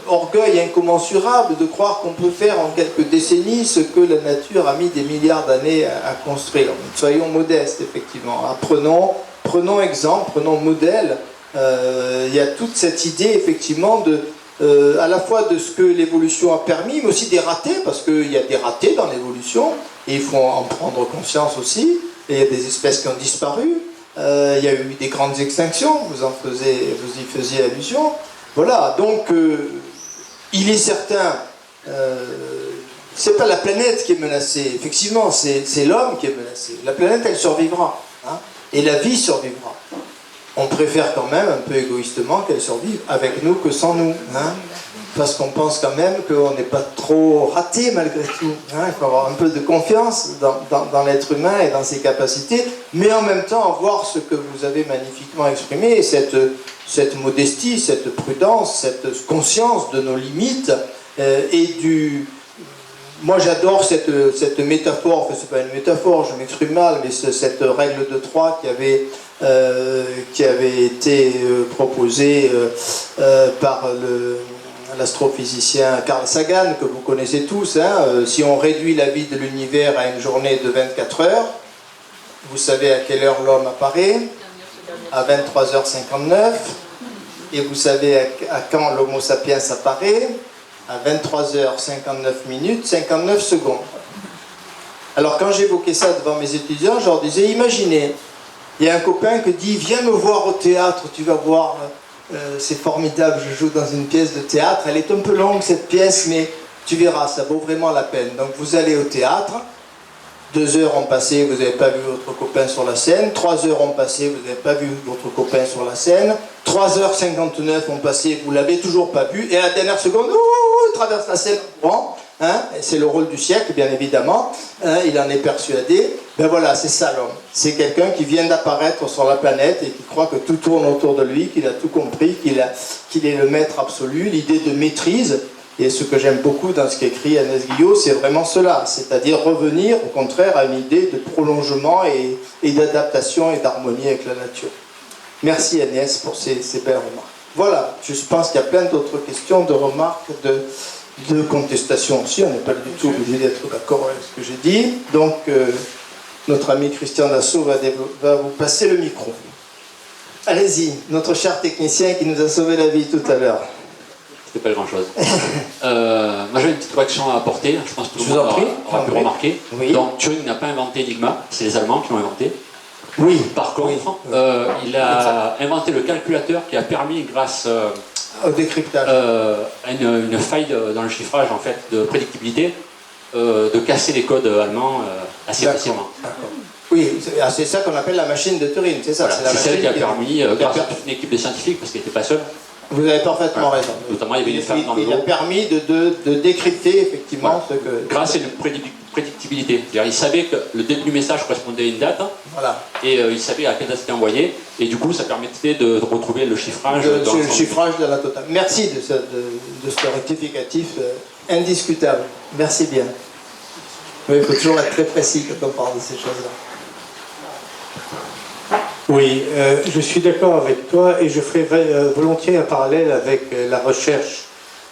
A: orgueil incommensurable de croire qu'on peut faire en quelques décennies ce que la nature a mis des milliards d'années à construire. Soyons modestes, effectivement. Prenons exemple, prenons modèle. Il y a toute cette idée, effectivement, à la fois de ce que l'évolution a permis, mais aussi des ratés, parce qu'il y a des ratés dans l'évolution, et il faut en prendre conscience aussi. Et il y a des espèces qui ont disparu, il y a eu des grandes extinctions, vous y faisiez allusion. Voilà, donc il est certain, c'est pas la planète qui est menacée, effectivement, c'est l'homme qui est menacé. La planète, elle survivra, hein, et la vie survivra. On préfère quand même, un peu égoïstement, qu'elle survive avec nous que sans nous. Hein, parce qu'on pense quand même qu'on n'est pas trop raté malgré tout. Hein, il faut avoir un peu de confiance dans l'être humain et dans ses capacités, mais en même temps voir ce que vous avez magnifiquement exprimé, cette modestie, cette prudence, cette conscience de nos limites Moi j'adore cette métaphore, enfin c'est pas une métaphore, je m'exprime mal, mais cette règle de 3 qui avait été proposée par l'astrophysicien Carl Sagan, que vous connaissez tous. Hein, si on réduit la vie de l'univers à une journée de 24 heures, vous savez à quelle heure l'homme apparaît? À 23h59. Et vous savez à quand l'Homo sapiens apparaît? À 23h59 minutes, 59 secondes. Alors quand j'évoquais ça devant mes étudiants, je leur disais, imaginez, il y a un copain qui dit, viens me voir au théâtre, tu vas voir, c'est formidable, je joue dans une pièce de théâtre, elle est un peu longue cette pièce, mais tu verras, ça vaut vraiment la peine. Donc vous allez au théâtre, 2 heures ont passé, vous n'avez pas vu votre copain sur la scène, 3 heures ont passé, vous n'avez pas vu votre copain sur la scène, 3h59 ont passé, vous ne l'avez toujours pas vu, et à la dernière seconde, il traverse la scène en courant, hein, c'est le rôle du siècle, bien évidemment, hein, il en est persuadé. Ben voilà, c'est ça l'homme. C'est quelqu'un qui vient d'apparaître sur la planète et qui croit que tout tourne autour de lui, qu'il a tout compris, qu'il est le maître absolu, l'idée de maîtrise. Et ce que j'aime beaucoup dans ce qu'écrit Agnès Guillot, c'est vraiment cela, c'est-à-dire revenir au contraire à une idée de prolongement et d'adaptation et d'harmonie avec la nature. Merci Agnès pour ces belles remarques. Voilà, je pense qu'il y a plein d'autres questions, de remarques, de contestations aussi. On n'est pas du tout obligé d'être d'accord avec ce que j'ai dit. Donc, notre ami Christian Dassault va vous passer le micro. Allez-y, notre cher technicien qui nous a sauvé la vie tout à l'heure.
E: C'était pas grand-chose. Moi, j'ai une petite correction à apporter. Je pense que tout le monde aura pu remarquer.
A: Oui.
E: Donc, Turing n'a pas inventé Enigma, c'est les Allemands qui l'ont inventé.
A: Oui.
E: Par contre, il a inventé le calculateur qui a permis, grâce
A: au décryptage,
E: à une faille dans le chiffrage en fait, de prédictibilité, de casser les codes allemands assez facilement.
A: D'accord. Oui, c'est ça qu'on appelle la machine de Turing, c'est ça.
E: Voilà, c'est celle qui a permis, grâce à toute une équipe de scientifiques, parce qu'il n'était pas seul.
A: Vous avez parfaitement raison.
E: Notamment, il y avait une femme dans le
A: Il a permis de décrypter effectivement ce que...
E: Grâce à une prédictibilité. C'est-à-dire, il savait que le début du message correspondait à une date,
A: voilà.
E: Et il savait à quelle date c'était envoyé, et du coup, ça permettait de retrouver le chiffrage.
A: Le chiffrage de la totale. Merci de ce rectificatif indiscutable. Merci bien. Oui, il faut toujours être très précis quand on parle de ces choses-là.
F: Oui, je suis d'accord avec toi et je ferai volontiers un parallèle avec la recherche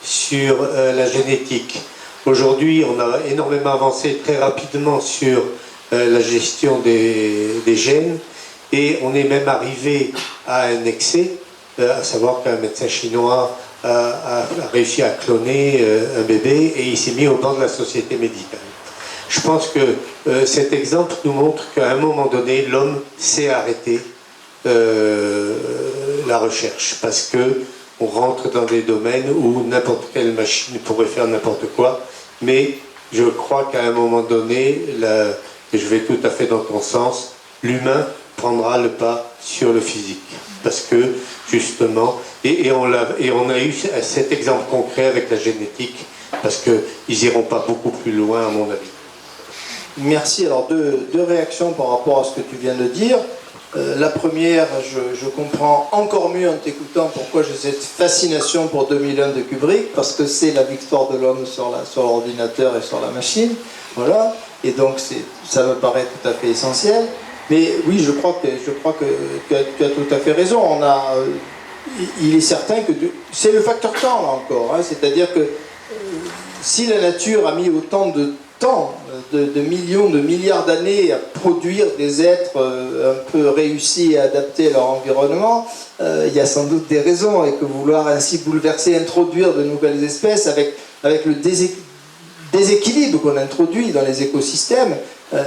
F: sur la génétique. Aujourd'hui, on a énormément avancé très rapidement sur la gestion des gènes et on est même arrivé à un excès à savoir qu'un médecin chinois a réussi à cloner un bébé et il s'est mis au banc de la société médicale. Je pense que cet exemple nous montre qu'à un moment donné, l'homme sait arrêter la recherche, parce que on rentre dans des domaines où n'importe quelle machine pourrait faire n'importe quoi, mais je crois qu'à un moment donné, et je vais tout à fait dans ton sens, l'humain prendra le pas sur le physique, parce que justement, et on a eu cet exemple concret avec la génétique, parce qu'ils n'iront pas beaucoup plus loin à mon avis.
A: Merci. Alors deux réactions par rapport à ce que tu viens de dire. La première, je comprends encore mieux en t'écoutant pourquoi j'ai cette fascination pour 2001 de Kubrick, parce que c'est la victoire de l'homme sur l'ordinateur et sur la machine. Voilà. Et donc ça me paraît tout à fait essentiel. Mais oui, je crois que tu as tout à fait raison. Il est certain que c'est le facteur temps là encore. Hein, c'est-à-dire que si la nature a mis autant de temps, de millions, de milliards d'années à produire des êtres un peu réussis et adaptés à leur environnement, il y a sans doute des raisons, et que vouloir ainsi bouleverser, introduire de nouvelles espèces avec le déséquilibre qu'on introduit dans les écosystèmes,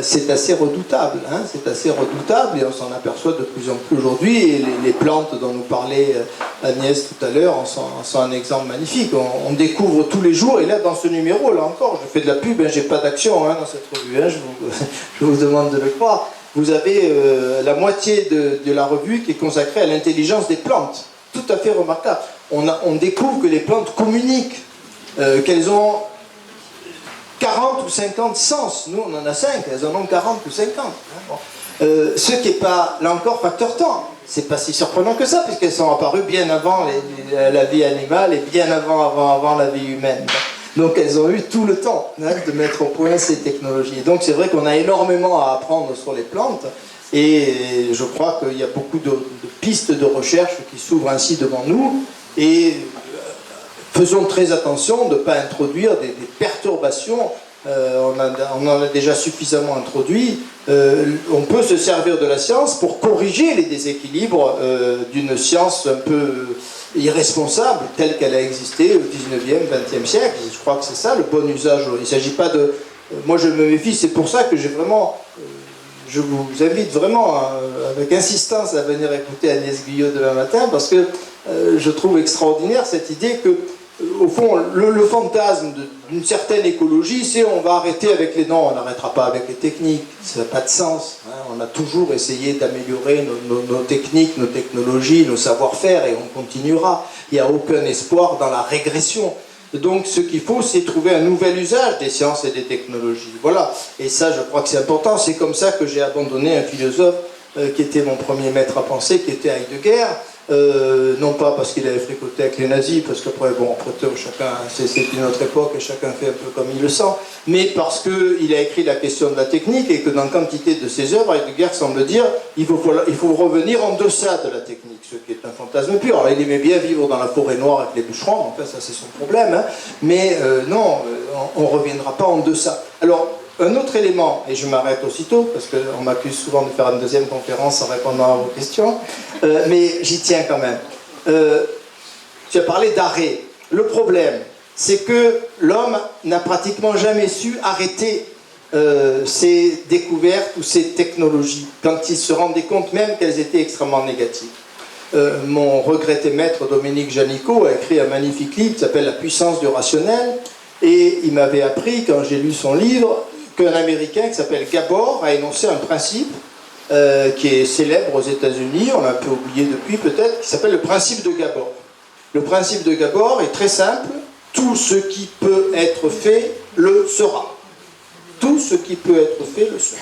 A: c'est assez redoutable. Hein, c'est assez redoutable, et on s'en aperçoit de plus en plus aujourd'hui. Et les plantes dont nous parlait Agnès tout à l'heure en sont un exemple magnifique. On découvre tous les jours, et là dans ce numéro, là encore, je fais de la pub, hein, j'ai pas d'action dans cette revue, hein, je vous demande de le croire. Vous avez la moitié de la revue qui est consacrée à l'intelligence des plantes. Tout à fait remarquable. On découvre que les plantes communiquent, qu'elles ont 40 ou 50 sens. Nous, on en a 5, elles en ont 40 ou 50. Ce qui n'est pas, là encore, facteur temps. C'est pas si surprenant que ça, puisqu'elles sont apparues bien avant la vie animale et bien avant la vie humaine. Donc elles ont eu tout le temps de mettre au point ces technologies. Donc c'est vrai qu'on a énormément à apprendre sur les plantes, et je crois qu'il y a beaucoup de pistes de recherche qui s'ouvrent ainsi devant nous, et faisons très attention de ne pas introduire des perturbations. On en a déjà suffisamment introduit. On peut se servir de la science pour corriger les déséquilibres d'une science un peu irresponsable telle qu'elle a existé au 19e, 20e siècle. Je crois que c'est ça le bon usage. Il ne s'agit pas de... Moi je me méfie, c'est pour ça que j'ai vraiment... Je vous invite vraiment avec insistance à venir écouter Agnès Guyot demain matin, parce que je trouve extraordinaire cette idée que, au fond, le fantasme d'une certaine écologie, c'est on va arrêter avec les... Non, on n'arrêtera pas avec les techniques, ça n'a pas de sens. Hein. On a toujours essayé d'améliorer nos techniques, nos technologies, nos savoir-faire, et on continuera. Il n'y a aucun espoir dans la régression. Donc ce qu'il faut, c'est trouver un nouvel usage des sciences et des technologies. Voilà. Et ça, je crois que c'est important. C'est comme ça que j'ai abandonné un philosophe qui était mon premier maître à penser, qui était Heidegger. Non pas parce qu'il avait fricoté avec les nazis, parce qu'après, bon, après tout, chacun, c'est une autre époque et chacun fait un peu comme il le sent, mais parce qu'il a écrit la question de la technique, et que dans quantité de ses œuvres, Heidegger semble dire il faut revenir en deçà de la technique, ce qui est un fantasme pur. Alors il aimait bien vivre dans la forêt noire avec les bûcherons, enfin ça c'est son problème, hein, mais non, on ne reviendra pas en deçà. Alors, un autre élément, et je m'arrête aussitôt, parce qu'on m'accuse souvent de faire une deuxième conférence en répondant à vos questions, mais j'y tiens quand même. Tu as parlé d'arrêt. Le problème, c'est que l'homme n'a pratiquement jamais su arrêter ses découvertes ou ses technologies, quand il se rendait compte même qu'elles étaient extrêmement négatives. Mon regretté maître Dominique Janicot a écrit un magnifique livre qui s'appelle « La puissance du rationnel », et il m'avait appris, quand j'ai lu son livre, qu'un Américain qui s'appelle Gabor a énoncé un principe qui est célèbre aux États-Unis, on l'a un peu oublié depuis peut-être, qui s'appelle le principe de Gabor. Le principe de Gabor est très simple: tout ce qui peut être fait le sera. Tout ce qui peut être fait le sera.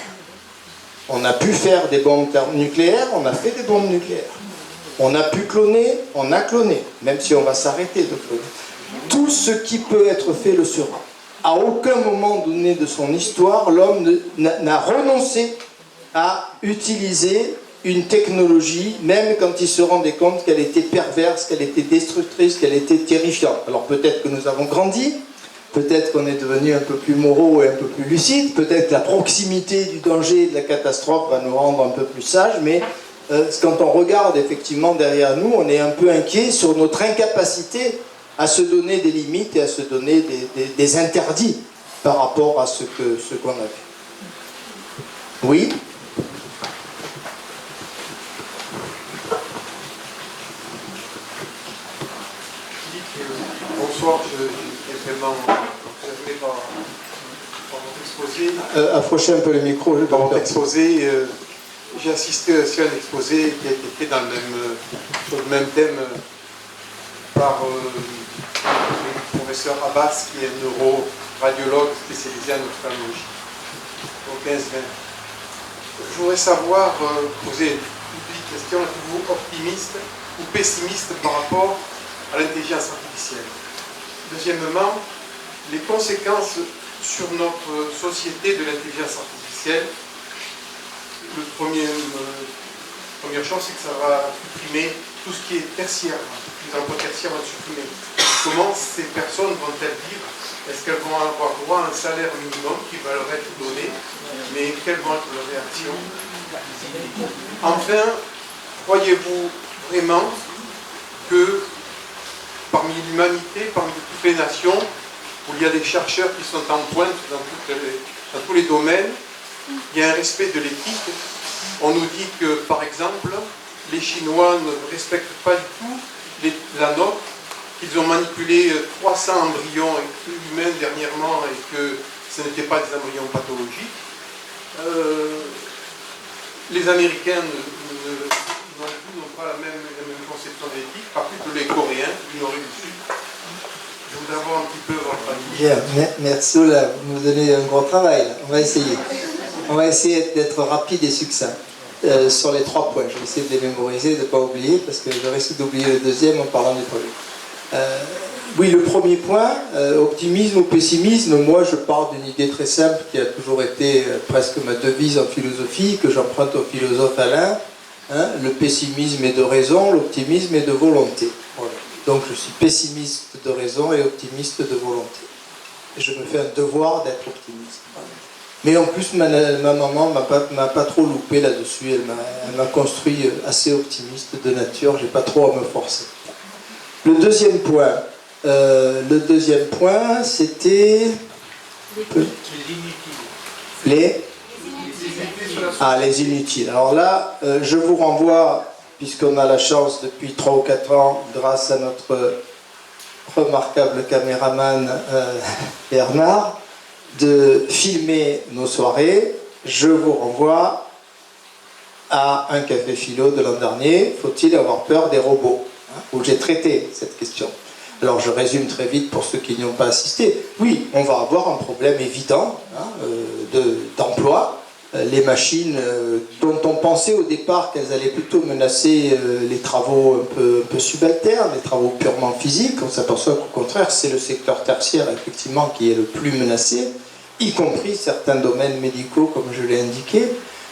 A: On a pu faire des bombes nucléaires, on a fait des bombes nucléaires. On a pu cloner, on a cloné, même si on va s'arrêter de cloner. Tout ce qui peut être fait le sera. À aucun moment donné de son histoire, l'homme n'a renoncé à utiliser une technologie, même quand il se rendait compte qu'elle était perverse, qu'elle était destructrice, qu'elle était terrifiante. Alors peut-être que nous avons grandi, peut-être qu'on est devenu un peu plus moraux et un peu plus lucides, peut-être que la proximité du danger et de la catastrophe va nous rendre un peu plus sages, mais quand on regarde effectivement derrière nous, on est un peu inquiet sur notre incapacité à se donner des limites et à se donner des interdits par rapport à ce qu'on a vu. Oui ?
G: Bonsoir, je suis vraiment observé par votre exposé.
A: Approchez un peu le micro.
G: Par votre exposé, j'ai assisté aussi à un exposé qui a été fait dans sur le même thème par le professeur Abbas, qui est un neuroradiologue spécialisé en ophtalmologie, au 15-20. Je voudrais savoir, poser une petite question, êtes-vous optimiste ou pessimiste par rapport à l'intelligence artificielle? Deuxièmement, les conséquences sur notre société de l'intelligence artificielle. Première chose, c'est que ça va supprimer tout ce qui est tertiaire. Les emplois tertiaires vont supprimer. Comment ces personnes vont-elles vivre? Est-ce qu'elles vont avoir droit à un salaire minimum qui va leur être donné? Mais quelles vont être leurs réactions? Enfin, croyez-vous vraiment que parmi l'humanité, parmi toutes les nations, où il y a des chercheurs qui sont en pointe dans tous les domaines, il y a un respect de l'éthique? On nous dit que, par exemple, les Chinois ne respectent pas du tout la note, qu'ils ont manipulé 300 embryons humains dernièrement et que ce n'étaient pas des embryons pathologiques. Les Américains n'ont pas la même conception de l'éthique, pas plus que les Coréens du Nord et du Sud. Je voudrais avoir un petit peu votre avis.
A: Bien, merci Ola, vous nous donnez un gros travail là. On va essayer. On va essayer d'être rapide et succinct sur les 3 points. Je vais essayer de les mémoriser, de ne pas oublier, parce que je risque d'oublier le deuxième en parlant du premier. Oui, le premier point, optimisme ou pessimisme, moi je pars d'une idée très simple qui a toujours été presque ma devise en philosophie, que j'emprunte au philosophe Alain. Le pessimisme est de raison, l'optimisme est de volonté. Voilà. Donc je suis pessimiste de raison et optimiste de volonté. Et je me fais un devoir d'être optimiste. Mais en plus, ma maman m'a pas trop loupé là-dessus. Elle m'a construit assez optimiste de nature. J'ai pas trop à me forcer. Le deuxième point, c'était les inutiles. Alors là, je vous renvoie, puisqu'on a la chance depuis 3 ou 4 ans, grâce à notre remarquable caméraman Bernard, de filmer nos soirées. Je vous renvoie à un café philo de l'an dernier. Faut-il avoir peur des robots, où j'ai traité cette question. Alors je résume très vite pour ceux qui n'y ont pas assisté. Oui, on va avoir un problème évident d'emploi. Les machines dont on pensait au départ qu'elles allaient plutôt menacer les travaux un peu subalternes, les travaux purement physiques, on s'aperçoit qu'au contraire c'est le secteur tertiaire effectivement qui est le plus menacé, y compris certains domaines médicaux comme je l'ai indiqué.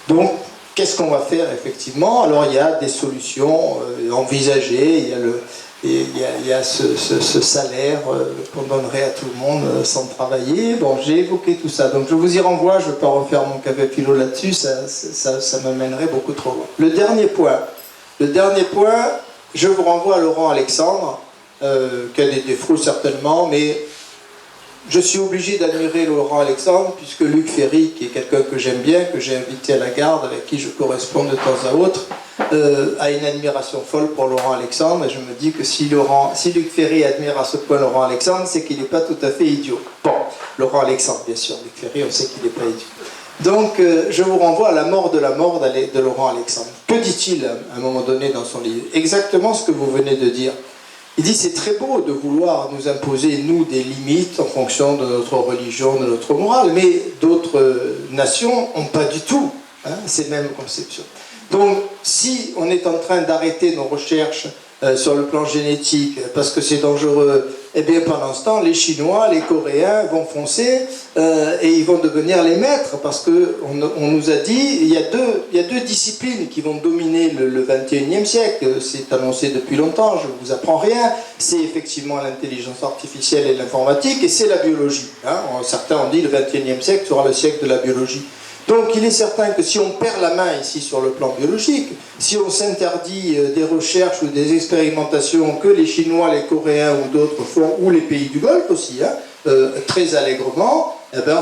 A: Donc qu'est-ce qu'on va faire effectivement? Alors il y a des solutions envisagées, il y a ce salaire qu'on donnerait à tout le monde sans travailler. Bon, j'ai évoqué tout ça, donc je vous y renvoie, je ne vais pas refaire mon café philo là-dessus, ça m'amènerait beaucoup trop loin. Le dernier point, je vous renvoie à Laurent Alexandre, qui a des défauts certainement, mais je suis obligé d'admirer Laurent Alexandre, puisque Luc Ferry, qui est quelqu'un que j'aime bien, que j'ai invité à la Garde, avec qui je corresponds de temps à autre, a une admiration folle pour Laurent Alexandre, et je me dis que si Luc Ferry admire à ce point Laurent Alexandre, c'est qu'il n'est pas tout à fait idiot. Bon, Laurent Alexandre, bien sûr, Luc Ferry, on sait qu'il n'est pas idiot. Donc, je vous renvoie à La mort de Laurent Alexandre. Que dit-il à un moment donné dans son livre? Exactement ce que vous venez de dire. Il dit, c'est très beau de vouloir nous imposer, nous, des limites en fonction de notre religion, de notre morale, mais d'autres nations n'ont pas du tout ces mêmes conceptions. Donc, si on est en train d'arrêter nos recherches sur le plan génétique parce que c'est dangereux, eh bien pendant ce temps, les Chinois, les Coréens vont foncer et ils vont devenir les maîtres parce qu'on nous a dit il y a deux disciplines qui vont dominer le 21e siècle. C'est annoncé depuis longtemps, je ne vous apprends rien. C'est effectivement l'intelligence artificielle et l'informatique et c'est la biologie. Certains ont dit le 21e siècle sera le siècle de la biologie. Donc il est certain que si on perd la main ici sur le plan biologique, si on s'interdit des recherches ou des expérimentations que les Chinois, les Coréens ou d'autres font, ou les pays du Golfe aussi, très allègrement, eh ben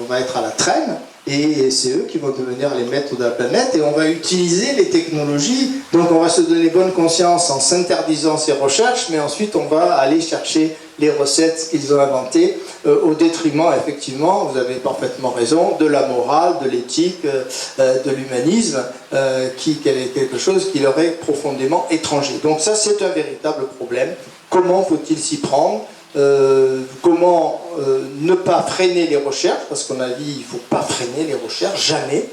A: on va être à la traîne. Et c'est eux qui vont devenir les maîtres de la planète et on va utiliser les technologies. Donc on va se donner bonne conscience en s'interdisant ces recherches, mais ensuite on va aller chercher les recettes qu'ils ont inventées au détriment, effectivement, vous avez parfaitement raison, de la morale, de l'éthique, de l'humanisme, qui est quelque chose qui leur est profondément étranger. Donc ça, c'est un véritable problème. Comment faut-il s'y prendre ? Comment ne pas freiner les recherches, parce qu'on a dit il ne faut pas freiner les recherches, jamais,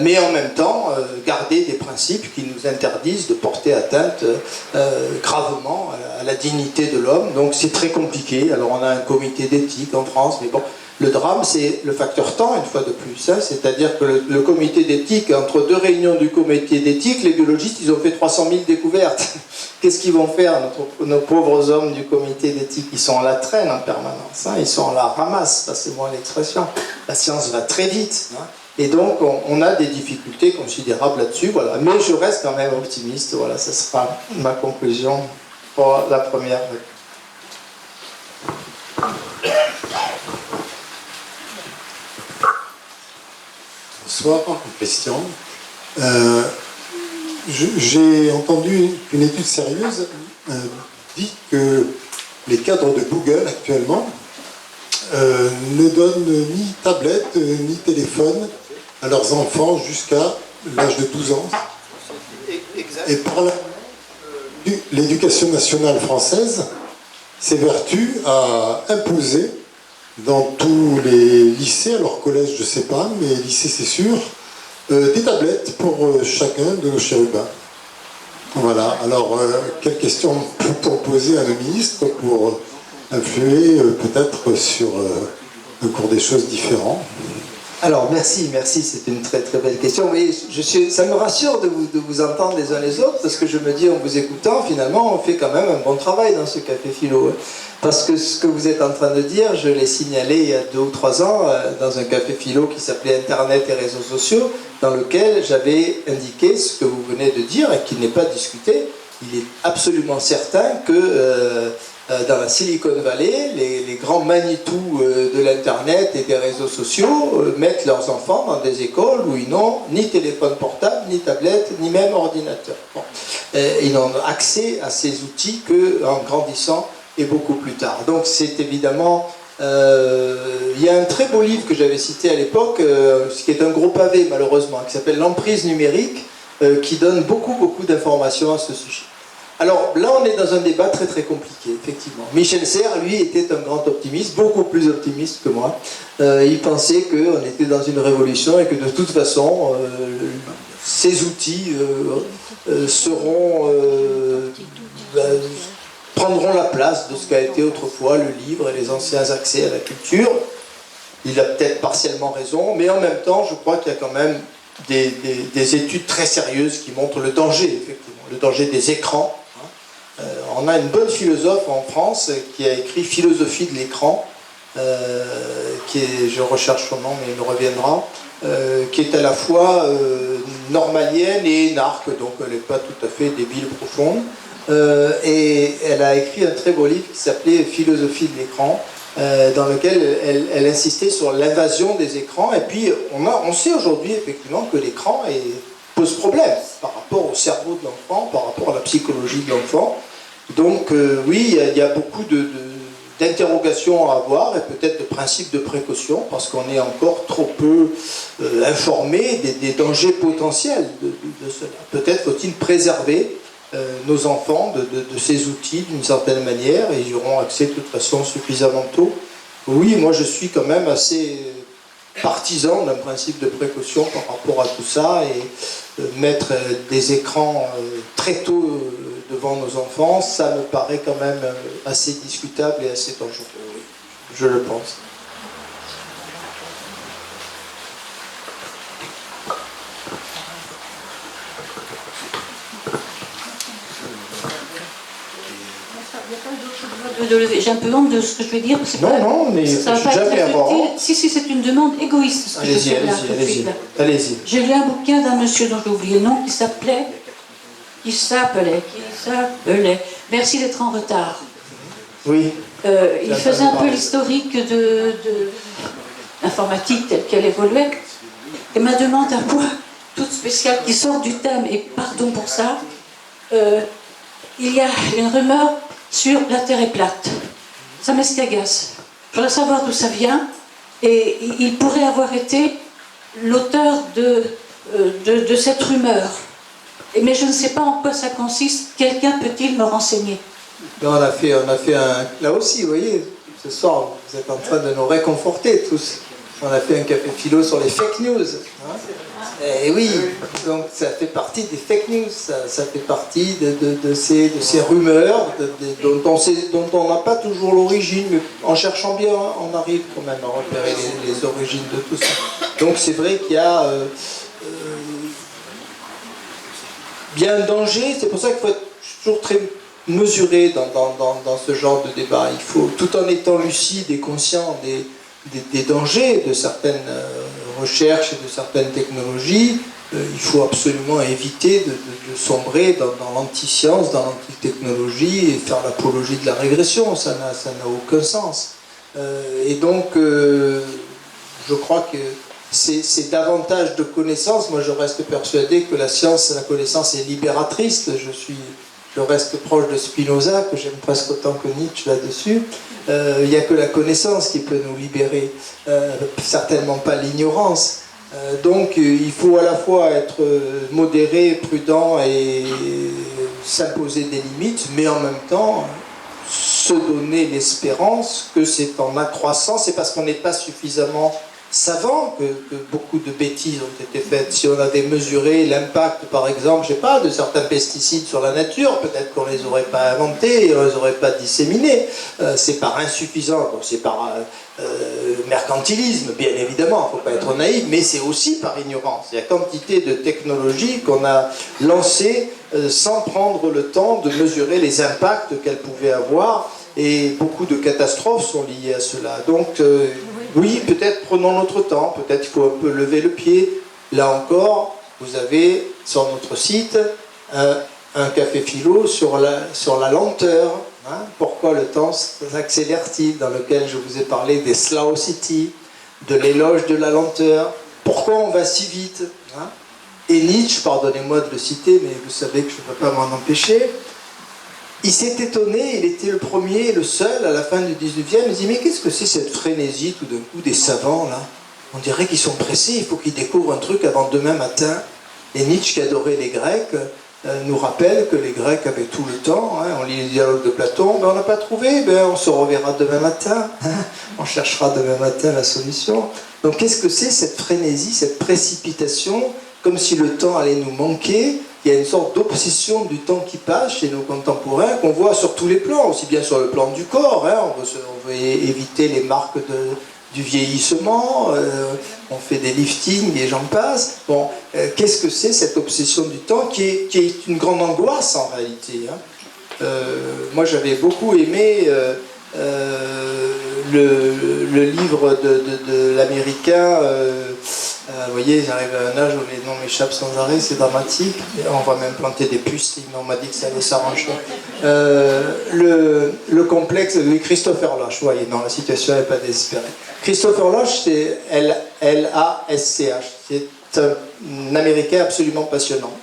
A: mais en même temps garder des principes qui nous interdisent de porter atteinte gravement à la dignité de l'homme. Donc c'est très compliqué. Alors on a un comité d'éthique en France, mais bon, le drame c'est le facteur temps, une fois de plus, hein, c'est-à-dire que le comité d'éthique, entre deux réunions du comité d'éthique, les biologistes ils ont fait 300 000 découvertes. Qu'est-ce qu'ils vont faire, nos pauvres hommes du comité d'éthique? Ils sont à la traîne en permanence, hein, ils sont à la ramasse, passez-moi l'expression. La science va très vite, hein, et donc on a des difficultés considérables là-dessus, voilà. Mais je reste quand même optimiste, voilà, ça sera ma conclusion pour la première.
H: Bonsoir, question. J'ai entendu une étude sérieuse dit que les cadres de Google actuellement ne donnent ni tablette ni téléphone à leurs enfants jusqu'à l'âge de 12 ans. Et par là, l'éducation nationale française s'évertue à imposer dans tous les lycées, alors collège je ne sais pas, mais lycée c'est sûr, des tablettes pour chacun de nos chérubins. Voilà, alors quelle question peut-on poser à nos ministres pour influer peut-être sur le cours des choses différents?
A: Alors merci, c'est une très très belle question. Mais ça me rassure de vous entendre les uns les autres, parce que je me dis en vous écoutant, finalement on fait quand même un bon travail dans ce café philo. Hein. Parce que ce que vous êtes en train de dire, je l'ai signalé il y a 2 ou 3 ans dans un café philo qui s'appelait Internet et réseaux sociaux, dans lequel j'avais indiqué ce que vous venez de dire et qui n'est pas discuté. Il est absolument certain que dans la Silicon Valley, les grands Manitou de l'Internet et des réseaux sociaux mettent leurs enfants dans des écoles où ils n'ont ni téléphone portable, ni tablette, ni même ordinateur. Bon. Ils n'ont accès à ces outils qu'en grandissant et beaucoup plus tard. Donc c'est évidemment... il y a un très beau livre que j'avais cité à l'époque, qui est un gros pavé malheureusement, qui s'appelle L'emprise numérique, qui donne beaucoup d'informations à ce sujet. Alors là on est dans un débat très très compliqué, effectivement. Michel Serres, lui, était un grand optimiste, beaucoup plus optimiste que moi. Il pensait qu'on était dans une révolution et que de toute façon, ces outils prendront la place de ce qu'a été autrefois le livre et les anciens accès à la culture. Il a peut-être partiellement raison, mais en même temps, je crois qu'il y a quand même des études très sérieuses qui montrent le danger, effectivement, le danger des écrans. On a une bonne philosophe en France qui a écrit Philosophie de l'écran, je recherche son nom, mais il me reviendra, qui est à la fois normalienne et énarque, donc elle n'est pas tout à fait débile profonde. Et elle a écrit un très beau livre qui s'appelait Philosophie de l'écran, dans lequel elle insistait sur l'invasion des écrans. Et puis on sait aujourd'hui effectivement que l'écran pose problème par rapport au cerveau de l'enfant, par rapport à la psychologie de l'enfant. Donc oui, il y a beaucoup d'interrogations à avoir et peut-être de principes de précaution, parce qu'on est encore trop peu informé des dangers potentiels de cela. Peut-être faut-il préserver nos enfants de ces outils d'une certaine manière, et ils auront accès de toute façon suffisamment tôt. Oui, moi je suis quand même assez partisan d'un principe de précaution par rapport à tout ça, et mettre des écrans très tôt devant nos enfants, ça me paraît quand même assez discutable et assez dangereux. Oui, je le pense.
I: peu de lever. J'ai un peu honte de ce que je vais dire. Parce que
A: Non, mais
I: ça va pas être
A: jamais
I: très
A: avoir
I: utile.
A: honte.
I: Si, c'est une demande égoïste. Ce que je
A: Allez-y,
I: fais là, tout de suite, là.
A: allez-y.
I: J'ai lu un bouquin d'un monsieur dont j'ai oublié le nom qui s'appelait. Merci d'être en retard.
A: Oui.
I: Il faisait un peu l'historique de l'informatique telle qu'elle évoluait. Et ma demande à moi, toute spéciale, qui sort du thème, et pardon pour ça, il y a une rumeur sur la Terre est plate. Ça m'escagasse. Je voudrais savoir d'où ça vient. Et il pourrait avoir été l'auteur de cette rumeur. Mais je ne sais pas en quoi ça consiste. Quelqu'un peut-il me renseigner?
A: On a fait un... Là aussi, vous voyez, ce soir, vous êtes en train de nous réconforter tous. On a fait un café philo sur les fake news. Hein. Et oui, donc ça fait partie des fake news, ça fait partie de ces rumeurs dont on n'a pas toujours l'origine, mais en cherchant bien, on arrive quand même à repérer les origines de tout ça. Donc c'est vrai qu'il y a bien un danger, c'est pour ça qu'il faut être toujours très mesuré dans ce genre de débat. Il faut, tout en étant lucide et conscient des dangers de certaines recherches et de certaines technologies, il faut absolument éviter de sombrer dans l'anti-science, dans l'anti-technologie et faire l'apologie de la régression. Ça n'a aucun sens. Et donc, je crois que c'est davantage de connaissances. Moi, je reste persuadé que la science, la connaissance est libératrice. Je reste proche de Spinoza, que j'aime presque autant que Nietzsche là-dessus. Il n'y a que la connaissance qui peut nous libérer, certainement pas l'ignorance. Donc il faut à la fois être modéré, prudent et s'imposer des limites, mais en même temps se donner l'espérance que c'est en accroissant, c'est parce qu'on n'est pas suffisamment savant que beaucoup de bêtises ont été faites. Si on avait mesuré l'impact, par exemple, je sais pas, de certains pesticides sur la nature, peut-être qu'on les aurait pas inventés et on les aurait pas disséminés. C'est par insuffisance, donc c'est par mercantilisme, bien évidemment, il ne faut pas être naïf, mais c'est aussi par ignorance. Il y a quantité de technologies qu'on a lancées sans prendre le temps de mesurer les impacts qu'elles pouvaient avoir, et beaucoup de catastrophes sont liées à cela. Donc, oui, peut-être prenons notre temps, peut-être il faut un peu lever le pied. Là encore, vous avez sur notre site un café philo sur la lenteur. Hein. Pourquoi le temps s'accélère-t-il, dans lequel je vous ai parlé des Slow City, de l'éloge de la lenteur. Pourquoi on va si vite, hein. Et Nietzsche, pardonnez-moi de le citer, mais vous savez que je ne peux pas m'en empêcher, il s'est étonné, il était le premier, le seul, à la fin du 19e, il dit « Mais qu'est-ce que c'est cette frénésie, tout d'un coup, des savants, là? On dirait qu'ils sont pressés, il faut qu'ils découvrent un truc avant demain matin. » Et Nietzsche, qui adorait les Grecs, nous rappelle que les Grecs avaient tout le temps. Hein, on lit les dialogues de Platon, ben on n'a pas trouvé, ben on se reverra demain matin. Hein, on cherchera demain matin la solution. Donc qu'est-ce que c'est cette frénésie, cette précipitation, comme si le temps allait nous manquer? Il y a une sorte d'obsession du temps qui passe chez nos contemporains qu'on voit sur tous les plans, aussi bien sur le plan du corps. Hein, on veut éviter les marques du vieillissement, on fait des liftings et j'en passe. Bon, qu'est-ce que c'est cette obsession du temps qui est une grande angoisse en réalité, hein. Moi j'avais beaucoup aimé le livre de l'américain, vous voyez, j'arrive à un âge où les noms m'échappent sans arrêt, c'est dramatique. On va même planter des puces, on m'a dit que ça allait s'arranger. Le complexe de Christopher Lasch, vous voyez, non, la situation n'est pas désespérée. Christopher Lasch, c'est L-A-S-C-H, c'est un Américain absolument passionnant.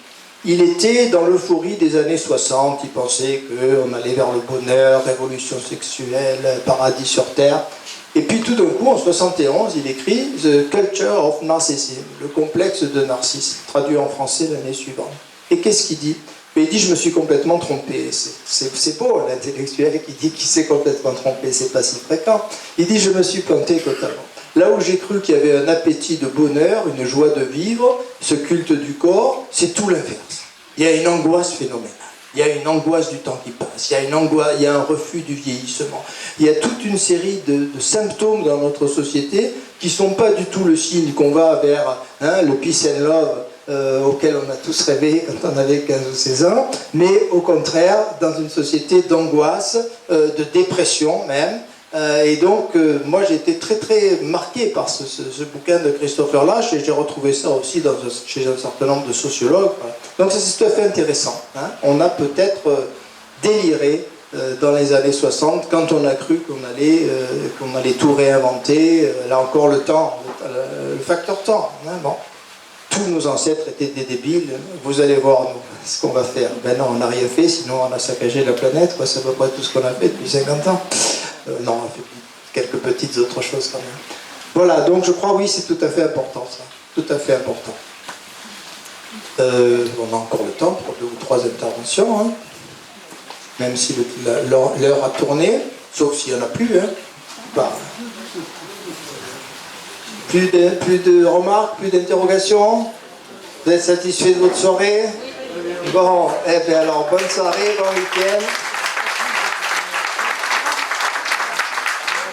A: Il était dans l'euphorie des années 60, il pensait qu'on allait vers le bonheur, révolution sexuelle, paradis sur terre. Et puis tout d'un coup, en 71, il écrit « The Culture of Narcissism », le complexe de Narcisse, traduit en français l'année suivante. Et qu'est-ce qu'il dit? Il dit « Je me suis complètement trompé ». C'est beau, l'intellectuel qui dit qu'il s'est complètement trompé, c'est pas si fréquent. Il dit « Je me suis planté totalement ». Là où j'ai cru qu'il y avait un appétit de bonheur, une joie de vivre, ce culte du corps, c'est tout l'inverse. Il y a une angoisse phénoménale. Il y a une angoisse du temps qui passe, il y a un refus du vieillissement. Il y a toute une série de symptômes dans notre société qui ne sont pas du tout le signe qu'on va vers le peace and love auquel on a tous rêvé quand on avait 15 ou 16 ans, mais au contraire, dans une société d'angoisse, de dépression même. Et donc, moi, j'ai été très, très marqué par ce bouquin de Christopher Lasch, et j'ai retrouvé ça aussi chez un certain nombre de sociologues. Voilà. Donc, c'est tout à fait intéressant. Hein. On a peut-être déliré dans les années 60, quand on a cru qu'on allait tout réinventer. Là encore, le temps, le facteur temps. Hein, bon. Tous nos ancêtres étaient des débiles, vous allez voir nous, ce qu'on va faire. Ben non, on n'a rien fait, sinon on a saccagé la planète, quoi. C'est à peu près tout ce qu'on a fait depuis 50 ans. Non, on a fait quelques petites autres choses quand même. Voilà, donc je crois, oui, c'est tout à fait important, ça. Tout à fait important. On a encore le temps pour 2 ou 3 interventions, hein. Même si l'heure a tourné, sauf s'il n'y en a plus. Hein. Bah. Plus de remarques, plus d'interrogations? Vous êtes satisfait de votre soirée? Bon, eh bien alors, bonne soirée, bon week-end.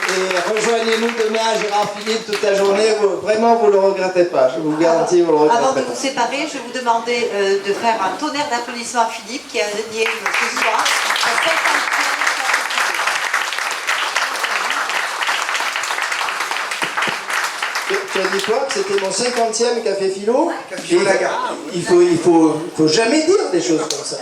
A: Et rejoignez-nous demain à Gérard Philippe toute la journée. Vraiment, vous ne le regrettez pas. Je vous garantis, vous ne le regrettez pas.
C: Avant de vous séparer, je vais vous demander de faire un tonnerre d'applaudissements à Philippe qui a gagné ce soir.
A: Tu as dit quoi? Que c'était mon 50e café philo?
B: Café philo Lagarde.
A: Il faut jamais dire des choses comme ça.